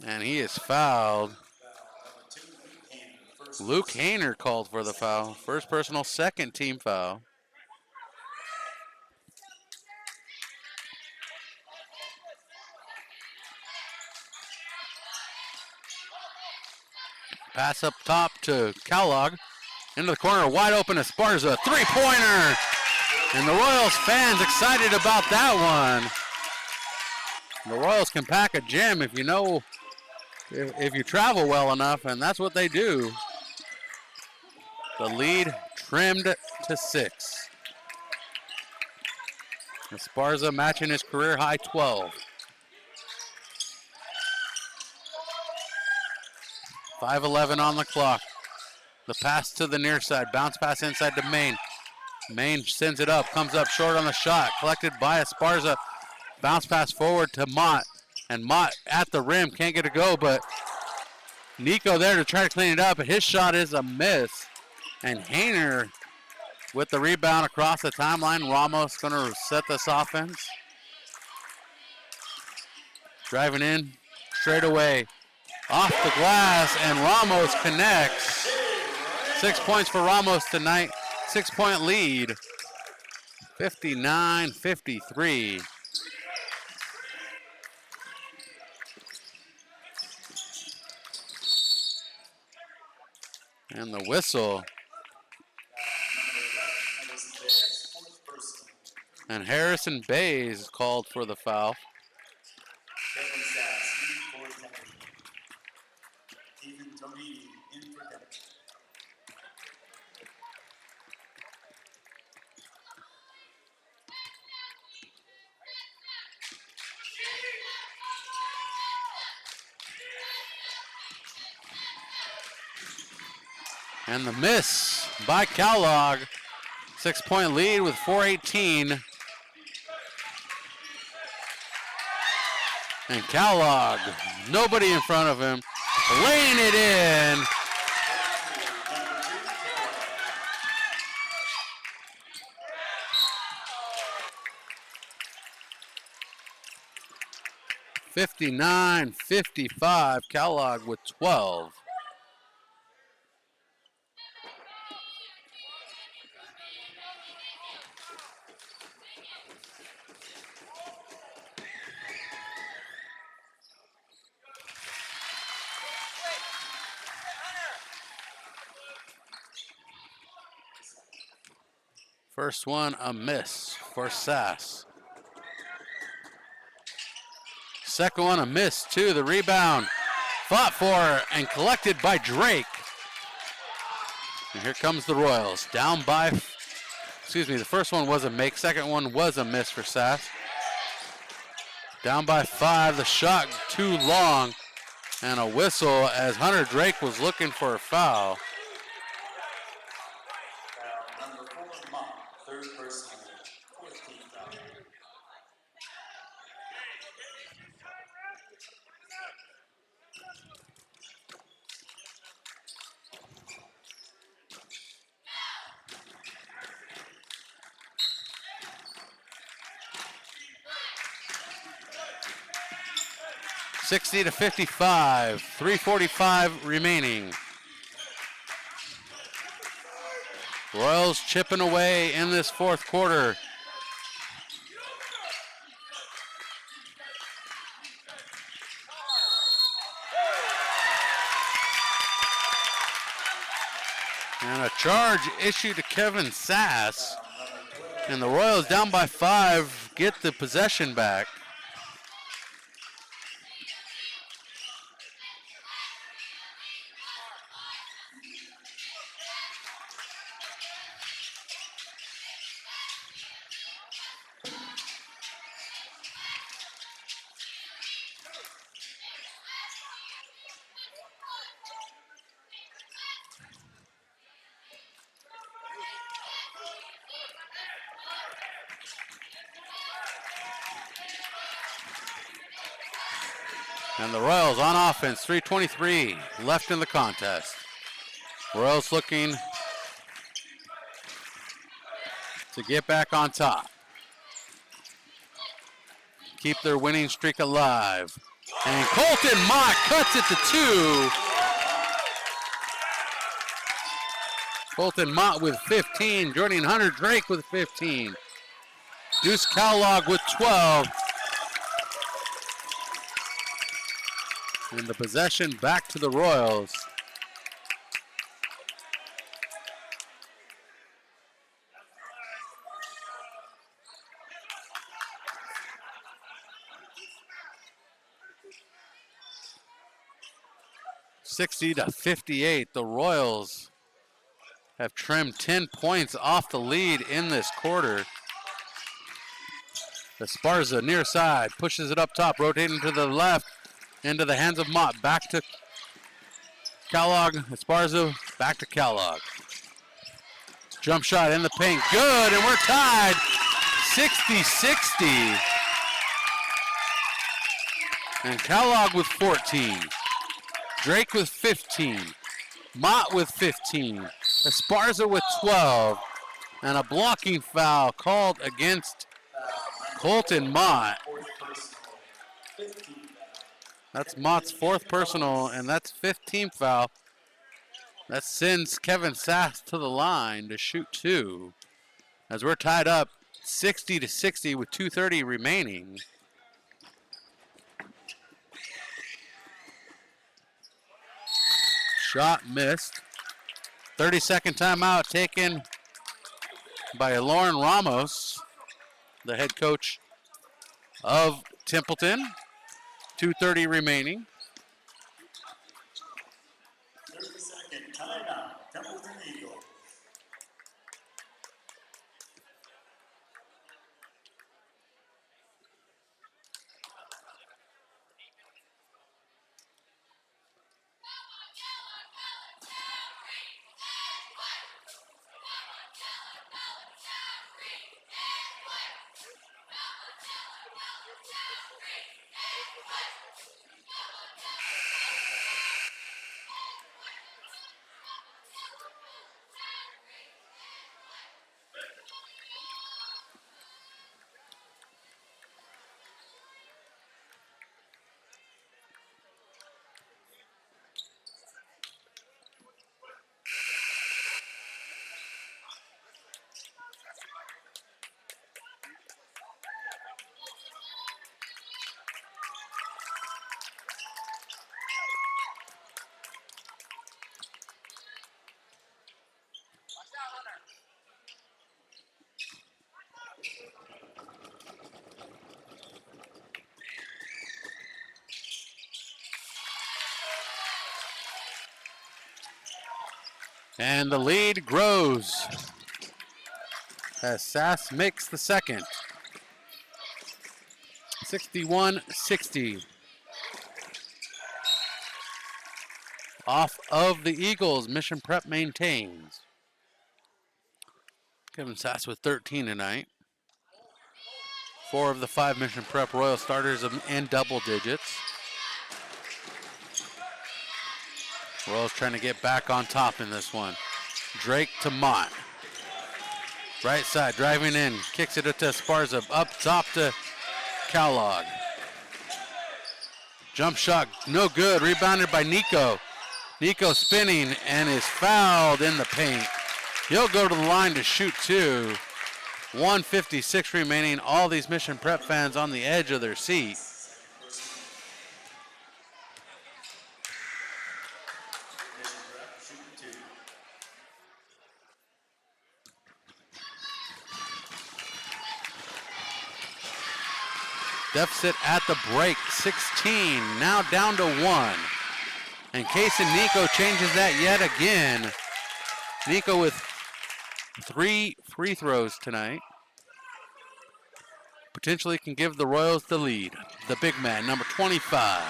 And he is fouled. Luke Hayner called for the foul. First personal, second team foul. Pass up top to Kellogg. Into the corner, wide open to Esparza. Three-pointer! And the Royals fans excited about that one. The Royals can pack a gym if you travel well enough, and that's what they do. The lead trimmed to 6. Esparza matching his career high 12. 5:11 on the clock. The pass to the near side. Bounce pass inside to Maine. Maine sends it up. Comes up short on the shot. Collected by Esparza. Bounce pass forward to Mott. And Mott at the rim. Can't get a go, but Nico there to try to clean it up. But his shot is a miss. And Hayner with the rebound across the timeline. Ramos going to set this offense. Driving in straight away. Off the glass, and Ramos connects. 6 points for Ramos tonight. 6-point lead. 59-53. And the whistle. And Harrison Bays is called for the foul. And the miss by Kellogg. 6-point lead with 4:18. And Kellogg, nobody in front of him, laying it in. (59-55). Kellogg with 12. First one, a miss for Sass. Second one, a miss too. The rebound fought for and collected by Drake. And here comes the Royals. Down by, the first one was a make. Second one was a miss for Sass. Down by 5, the shot too long. And a whistle as Hunter Drake was looking for a foul. 60 to 55, 3:45 remaining. Royals chipping away in this fourth quarter. And a charge issued to Kevin Sass. And the Royals down by 5, get the possession back. And the Royals on offense, 3:23 left in the contest. Royals looking to get back on top. Keep their winning streak alive. And Colton Mott cuts it to 2. Colton Mott with 15, joining Hunter Drake with 15. Deuce Cowlog with 12. And the possession back to the Royals. $60 to 58. The Royals have trimmed 10 points off the lead in this quarter. Esparza near side, pushes it up top, rotating to the left, into the hands of Mott. Back to Kellogg. Esparza, back to Kellogg. Jump shot in the paint, good, and we're tied 60-60. And Kellogg with 14. Drake with 15. Mott with 15. Esparza with 12. And a blocking foul called against Colton Mott. That's Mott's 4th personal, and that's 15th foul. That sends Kevin Sass to the line to shoot 2. As we're tied up 60 to 60 with 2:30 remaining. Shot missed. 30-second timeout taken by Lauren Ramos, the head coach of Templeton. 2:30 remaining. 30-second timeout. Templeton Eagles. And the lead grows as Sass makes the second. 61-60. Off of the Eagles, Mission Prep maintains. Kevin Sass with 13 tonight. 4 of the 5 Mission Prep Royal starters in double digits. Royals trying to get back on top in this one. Drake to Mott. Right side, driving in, kicks it to Esparza. Up top to Kellogg. Jump shot, no good. Rebounded by Nico. Nico spinning and is fouled in the paint. He'll go to the line to shoot two. 1:56 remaining. All these Mission Prep fans on the edge of their seat. Deficit at the break, 16, now down to 1. And Case and Nico changes that yet again. Nico with 3 free throws tonight. Potentially can give the Royals the lead. The big man, number 25.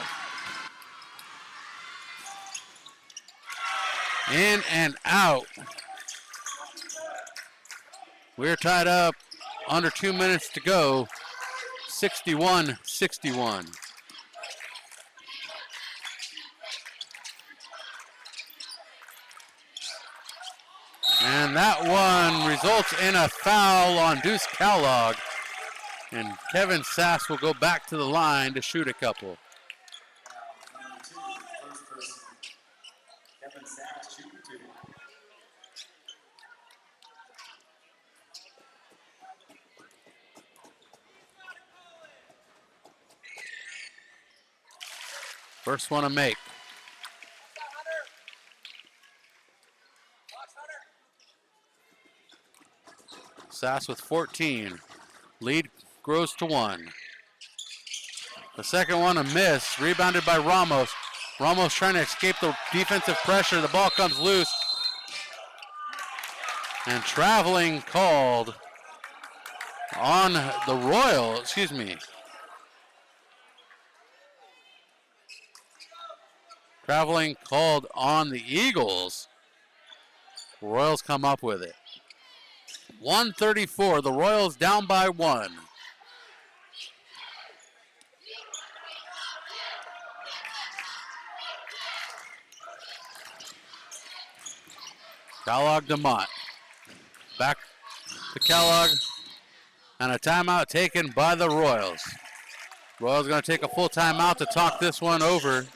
In and out. We're tied up, under 2 minutes to go. 61-61. And that one results in a foul on Deuce Kellogg. And Kevin Sass will go back to the line to shoot a couple. Number 2, first person. Kevin Sass shooting 2. First one to make. Sass with 14. Lead grows to 1. The second one a miss. Rebounded by Ramos. Ramos trying to escape the defensive pressure. The ball comes loose. And traveling called on the Royals. Excuse me. Traveling called on the Eagles. Royals come up with it. 134, the Royals down by 1. Kellogg DeMott. Back to Kellogg. And a timeout taken by the Royals. Royals going to take a full timeout to talk this one over.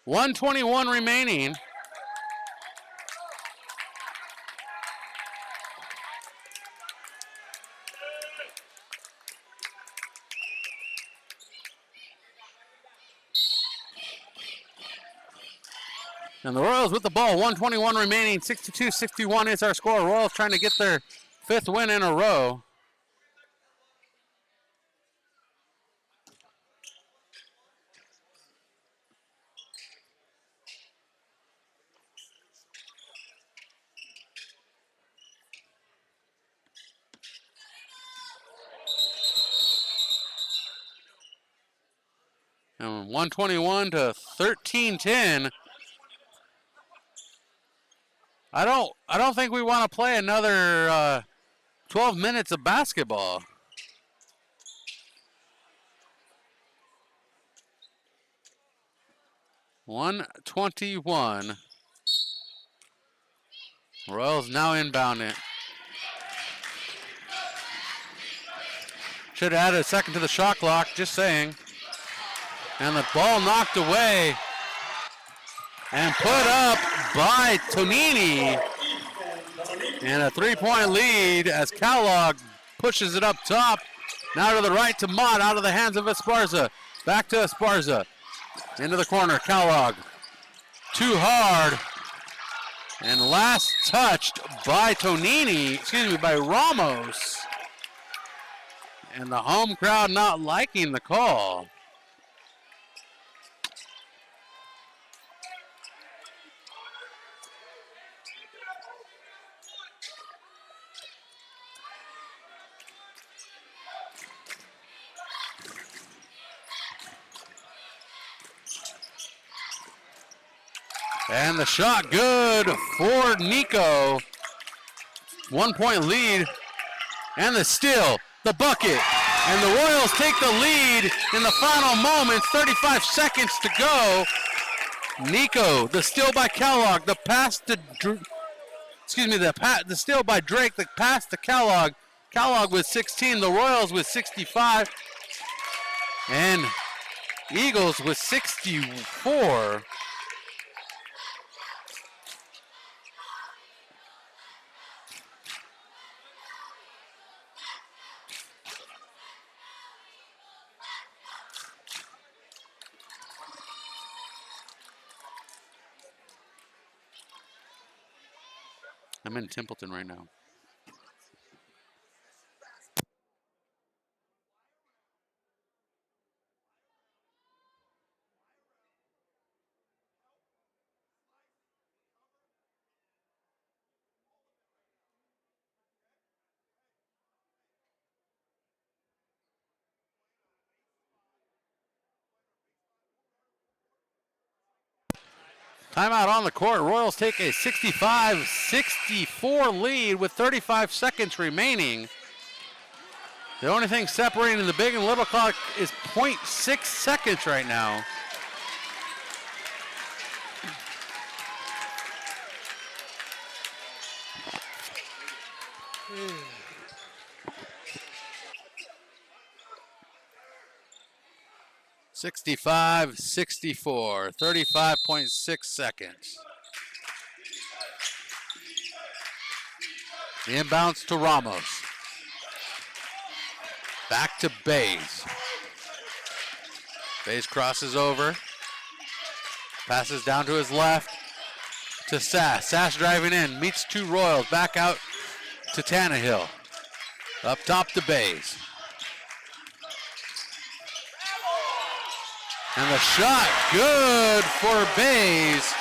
.121 remaining. And the Royals with the ball, 121 remaining, 62-61 is our score. Royals trying to get their 5th win in a row. And 121 to 13-10. I don't think we want to play another 12 minutes of basketball. .121. Royals now inbounding. Should have added a second to the shot clock, just saying. And the ball knocked away and put up by Tonini. And a 3-point lead as Kellogg pushes it up top. Now to the right to Mott, out of the hands of Esparza. Back to Esparza. Into the corner, Kellogg. Too hard. And last touched by by Ramos. And the home crowd not liking the call. And the shot good for Nico. 1 point lead. And the steal, the bucket. And the Royals take the lead in the final moments. 35 seconds to go. Nico, the steal by Kellogg, the pass to, the steal by Drake, the pass to Kellogg. Kellogg with 16, the Royals with 65. And Eagles with 64. I'm in Templeton right now. Timeout on the court. Royals take a 65-64 lead with 35 seconds remaining. The only thing separating the big and little clock is 0.6 seconds right now. (65-64), 35.6 seconds. The inbounds to Ramos. Back to Bays. Bays crosses over. Passes down to his left to Sass. Sass driving in, meets two Royals. Back out to Tannehill. Up top to Bays. And the shot good for Bays.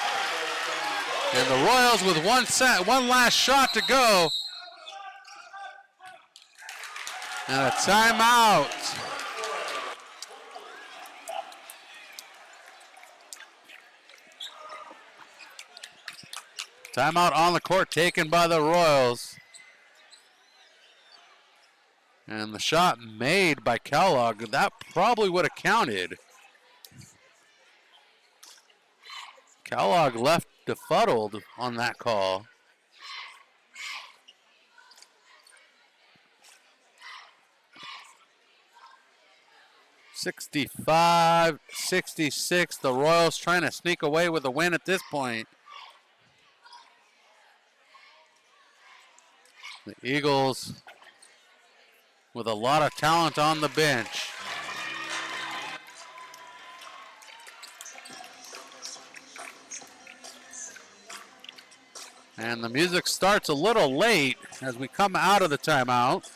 And the Royals with one last shot to go. And a timeout. Timeout on the court taken by the Royals. And the shot made by Kellogg, that probably would have counted. Kellogg left befuddled on that call. (65-66). The Royals trying to sneak away with a win at this point. The Eagles with a lot of talent on the bench. And the music starts a little late as we come out of the timeout.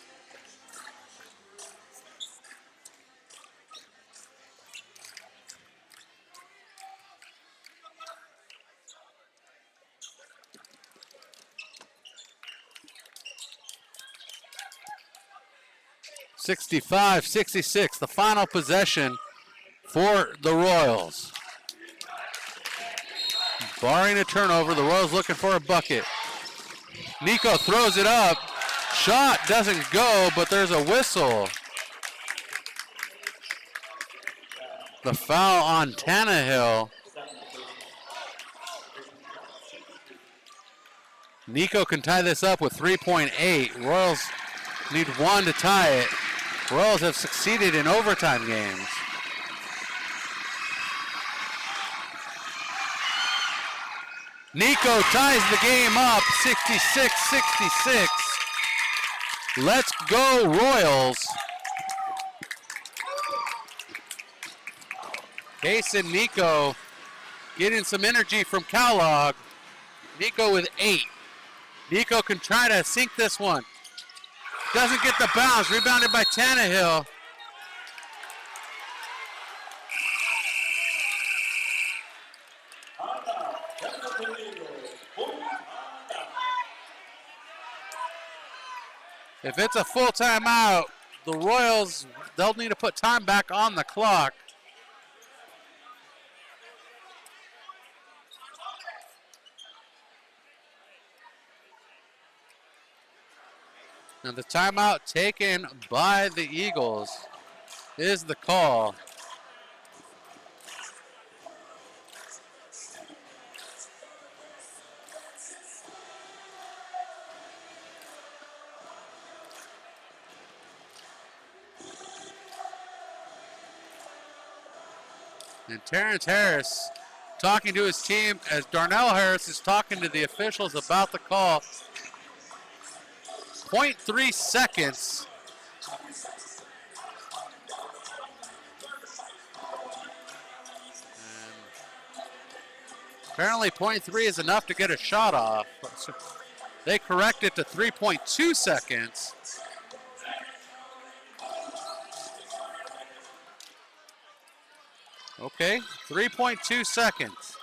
(65-66), the final possession for the Royals. Barring a turnover, the Royals looking for a bucket. Nico throws it up. Shot doesn't go, but there's a whistle. The foul on Tannehill. Nico can tie this up with 3.8. Royals need one to tie it. Royals have succeeded in overtime games. Nico ties the game up, 66-66. Let's go, Royals. Case and Nico getting some energy from Kellogg. Nico with 8. Nico can try to sink this one. Doesn't get the bounce. Rebounded by Tannehill. If it's a full timeout, the Royals, they'll need to put time back on the clock. Now the timeout taken by the Eagles is the call. And Terrence Harris talking to his team as Darnell Harris is talking to the officials about the call. 0.3 seconds. And apparently 0.3 is enough to get a shot off. So they correct it to 3.2 seconds. Okay, 3.2 seconds.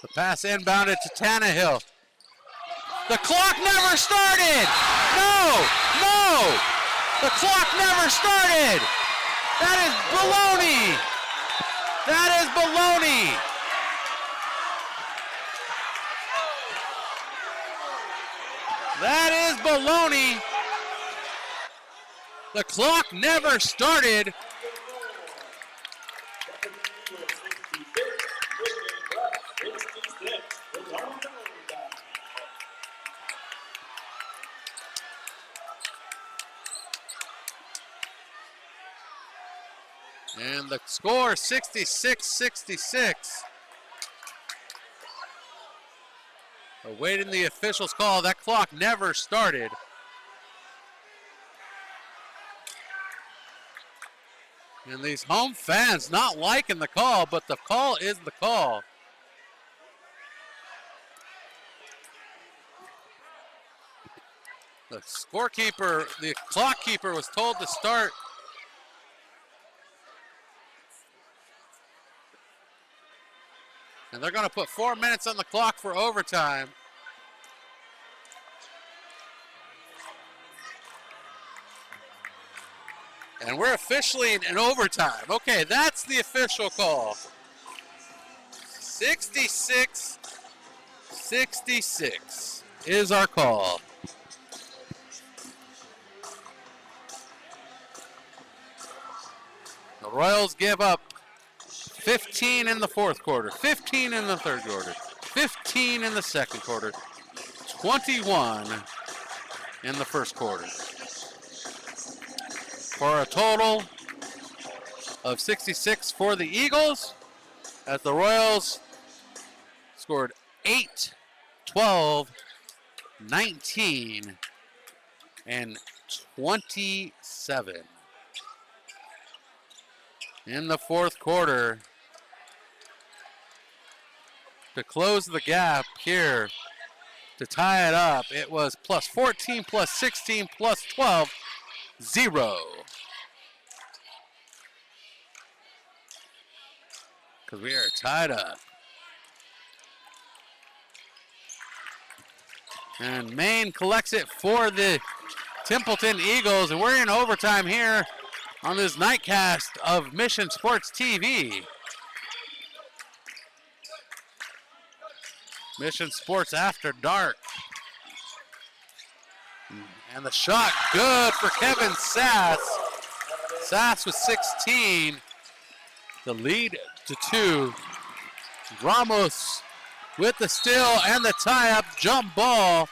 The pass inbounded to Tannehill. The clock never started! No! No! The clock never started! That is baloney! That is baloney! That is baloney! The clock never started. And the score 66-66. Awaiting the official's call. That clock never started. And these home fans not liking the call, but the call is the call. The scorekeeper, the clock keeper was told to start. And they're going to put 4 minutes on the clock for overtime. And we're officially in overtime. Okay, that's the official call. 66-66 is our call. The Royals give up 15 in the fourth quarter, 15 in the third quarter, 15 in the second quarter, 21 in the first quarter. For a total of 66 for the Eagles, as the Royals scored 8, 12, 19, and 27. In the fourth quarter, to close the gap here, to tie it up, it was plus 14, plus 16, plus 12, 0. Because we are tied up. And Maine collects it for the Templeton Eagles, and we're in overtime here on this nightcast of Mission Sports TV. Mission Sports After Dark. And the shot good for Kevin Sass. Sass with 16. The lead to 2. Ramos with the steal and the tie-up jump ball.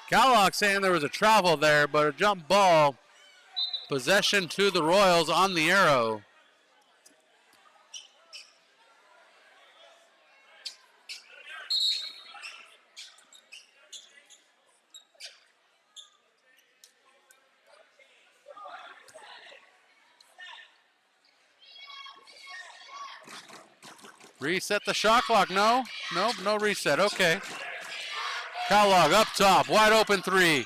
Kellogg saying there was a travel there, but a jump ball Possession to the Royals on the arrow. Reset the shot clock. No, no reset. Okay. Kellogg up top, wide open three.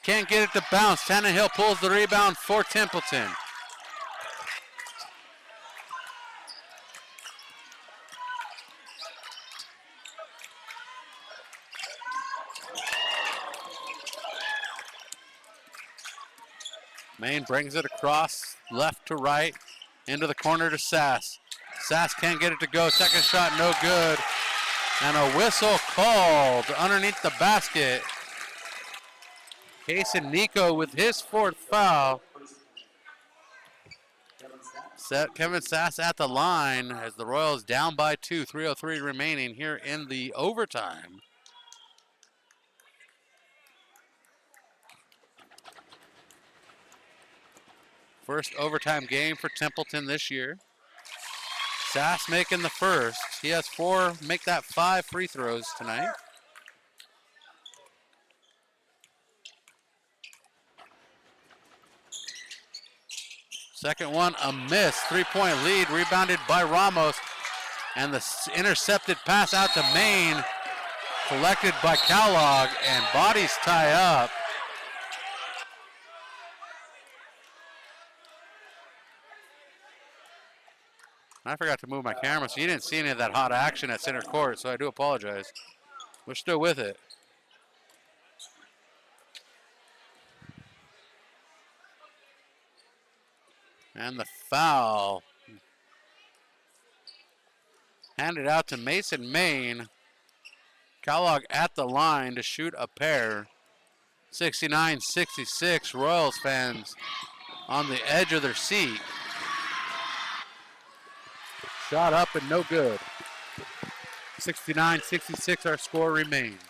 Can't get it to bounce. Tannehill pulls the rebound for Templeton. Main brings it across, left to right, into the corner to Sass. Sass can't get it to go. Second shot, no good. And a whistle called underneath the basket. Case and Nico with his fourth foul. Kevin Sass at the line as the Royals down by 2, 3:03 remaining here in the overtime. First overtime game for Templeton this year. Sass making the first. He has 4, make that 5 free throws tonight. Second one, a miss. 3-point lead, rebounded by Ramos. And the intercepted pass out to Main, collected by Kellogg, and bodies tie up. I forgot to move my camera, so you didn't see any of that hot action at center court, so I do apologize. We're still with it. And the foul handed out to Mason Main. Kellogg at the line to shoot a pair. 69-66, Royals fans on the edge of their seat. Shot up and no good. 69-66, our score remains.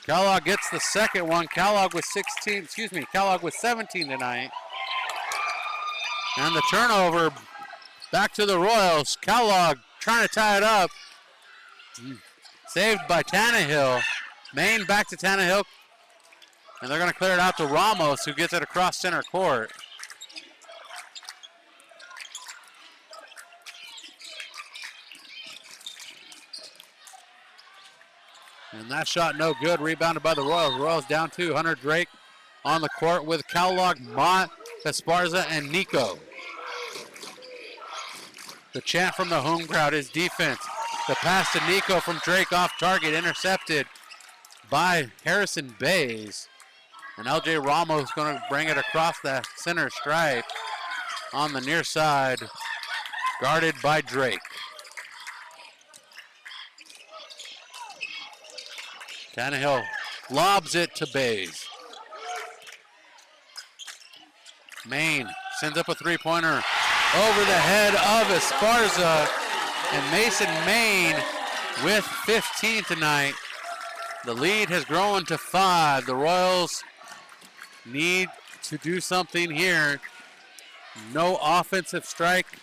Kellogg gets the second one. Kellogg with 17 tonight. And the turnover back to the Royals. Kellogg trying to tie it up. Saved by Tannehill. Main back to Tannehill. And they're going to clear it out to Ramos, who gets it across center court. And that shot no good, rebounded by the Royals. Royals down 2. Hunter Drake on the court with Kellogg, Mott, Esparza, and Nico. The chant from the home crowd is defense. The pass to Nico from Drake off target, intercepted by Harrison Bays. And LJ Ramos going to bring it across the center stripe on the near side, guarded by Drake. Tannehill lobs it to Bays. Main sends up a three-pointer over the head of Esparza, and Mason Main with 15 tonight. The lead has grown to 5. The Royals need to do something here. No offensive strike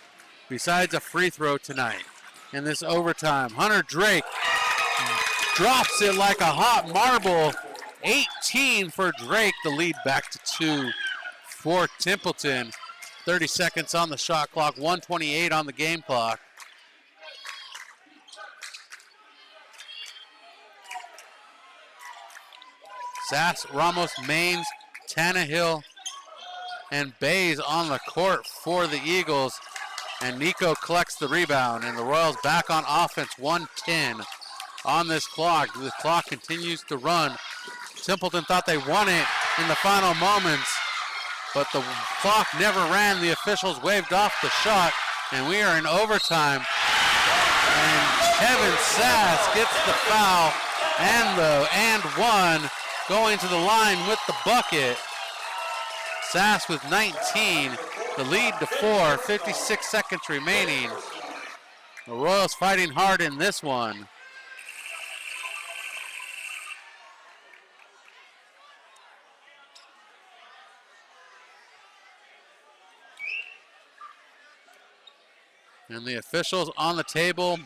besides a free throw tonight in this overtime. Hunter Drake drops it like a hot marble. 18 for Drake, the lead back to 2 for Templeton. 30 seconds on the shot clock, 1:28 on the game clock. Sass, Ramos, Mains, Tannehill, and Bays on the court for the Eagles. And Nico collects the rebound, and the Royals back on offense, 1:10 on this clock. The clock continues to run. Templeton thought they won it in the final moments, but the clock never ran. The officials waved off the shot, and we are in overtime. And Kevin Sass gets the foul and one, going to the line with the bucket. Sass with 19, the lead to 4, 56 seconds remaining. The Royals fighting hard in this one. And the officials on the table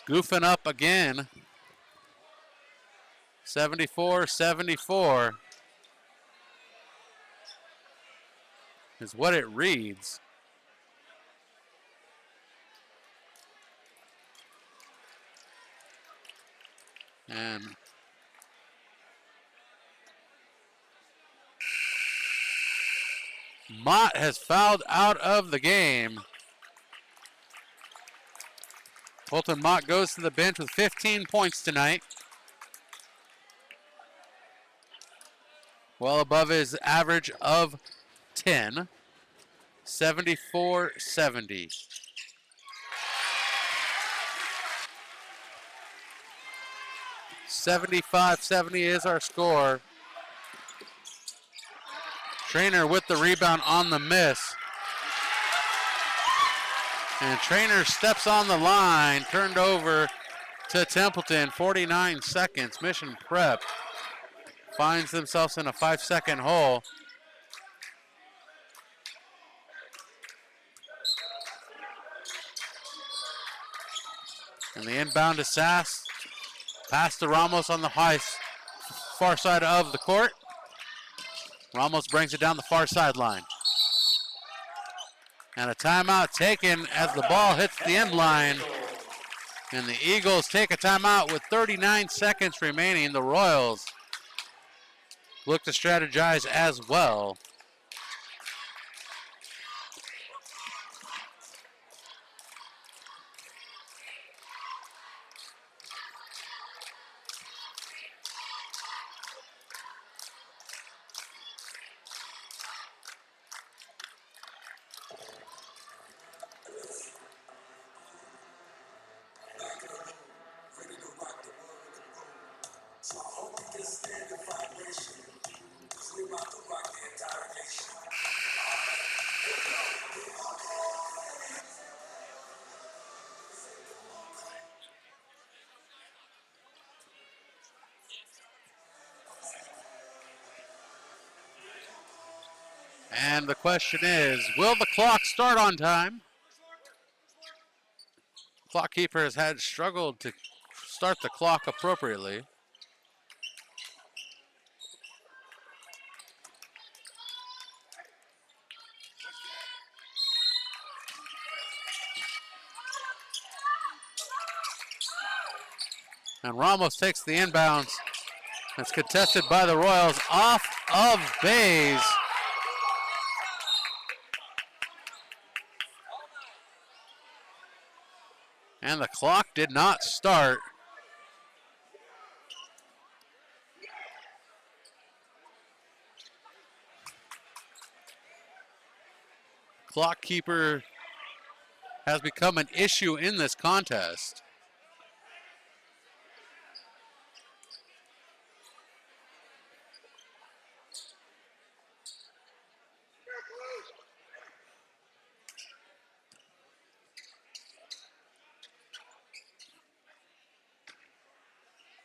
goofing up again. 74-74 is what it reads. And Mott has fouled out of the game. Colton Mott goes to the bench with 15 points tonight. Well above his average of 10. 74-70. $75-70 is our score. Trainer with the rebound on the miss. And Trainer steps on the line, turned over to Templeton. 49 seconds. Mission Prep finds themselves in a 5-second hole. And the inbound to Sass. Pass to Ramos on the far side of the court. Ramos brings it down the far sideline. And a timeout taken as the ball hits the end line. And the Eagles take a timeout with 39 seconds remaining. The Royals look to strategize as well. And the question is, will the clock start on time? Clock keeper has struggled to start the clock appropriately. And Ramos takes the inbounds. It's contested by the Royals off of Bays. And the clock did not start. Clock keeper has become an issue in this contest.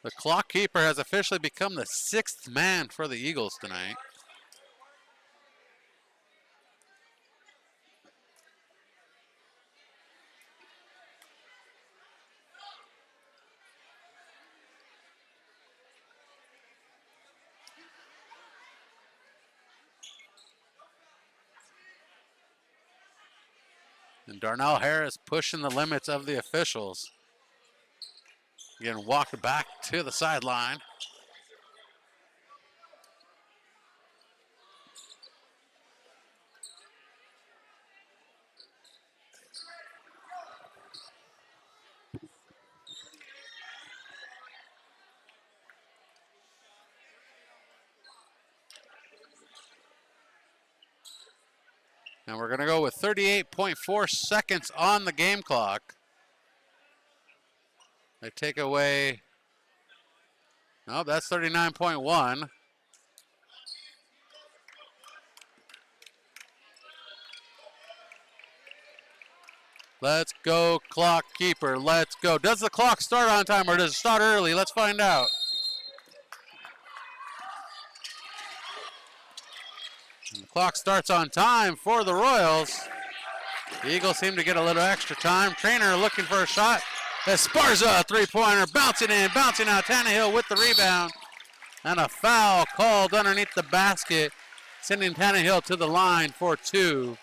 The clock keeper has officially become the sixth man for the Eagles tonight. And Darnell Harris pushing the limits of the officials. Again, walked back to the sideline. And we're going to go with 38.4 seconds on the game clock. They take away, no, that's 39.1. Let's go, clock keeper, let's go. Does the clock start on time or does it start early? Let's find out. And the clock starts on time for the Royals. The Eagles seem to get a little extra time. Trainer looking for a shot. Esparza, three-pointer, bouncing in, bouncing out. Tannehill with the rebound. And a foul called underneath the basket, sending Tannehill to the line for two.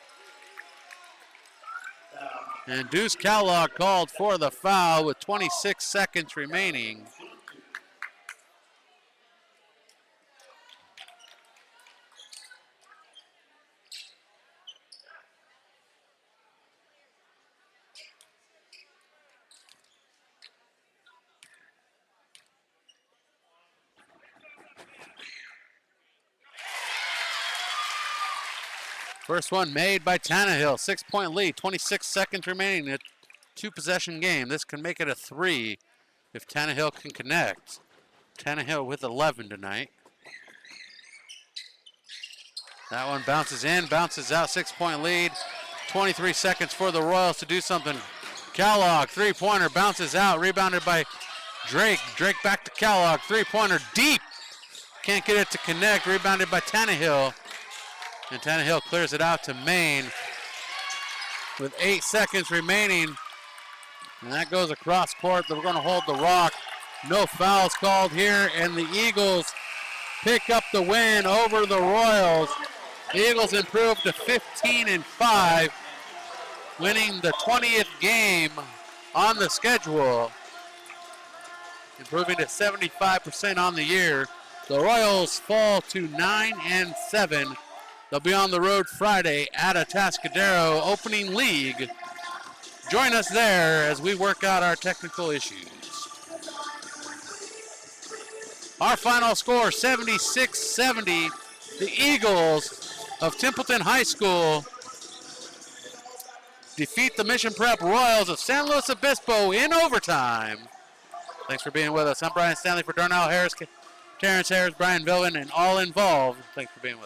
And Deuce Kellogg called for the foul with 26 seconds remaining. First one made by Tannehill, 6-point lead, 26 seconds remaining, a two-possession game. This can make it a three if Tannehill can connect. Tannehill with 11 tonight. That one bounces in, bounces out, 6-point lead, 23 seconds for the Royals to do something. Kellogg, three-pointer, bounces out, rebounded by Drake. Drake back to Kellogg, three-pointer deep. Can't get it to connect, rebounded by Tannehill. And Tannehill clears it out to Maine with 8 seconds remaining. And that goes across court. We're going to hold the rock. No fouls called here, and the Eagles pick up the win over the Royals. The Eagles improve to 15-5, winning the 20th game on the schedule, improving to 75% on the year. The Royals fall to 9-7. They'll be on the road Friday at Atascadero opening league. Join us there as we work out our technical issues. Our final score, 76-70. The Eagles of Templeton High School defeat the Mission Prep Royals of San Luis Obispo in overtime. Thanks for being with us. I'm Brian Stanley for Darnell Harris, Terrence Harris, Brian Vilvin, and all involved. Thanks for being with us.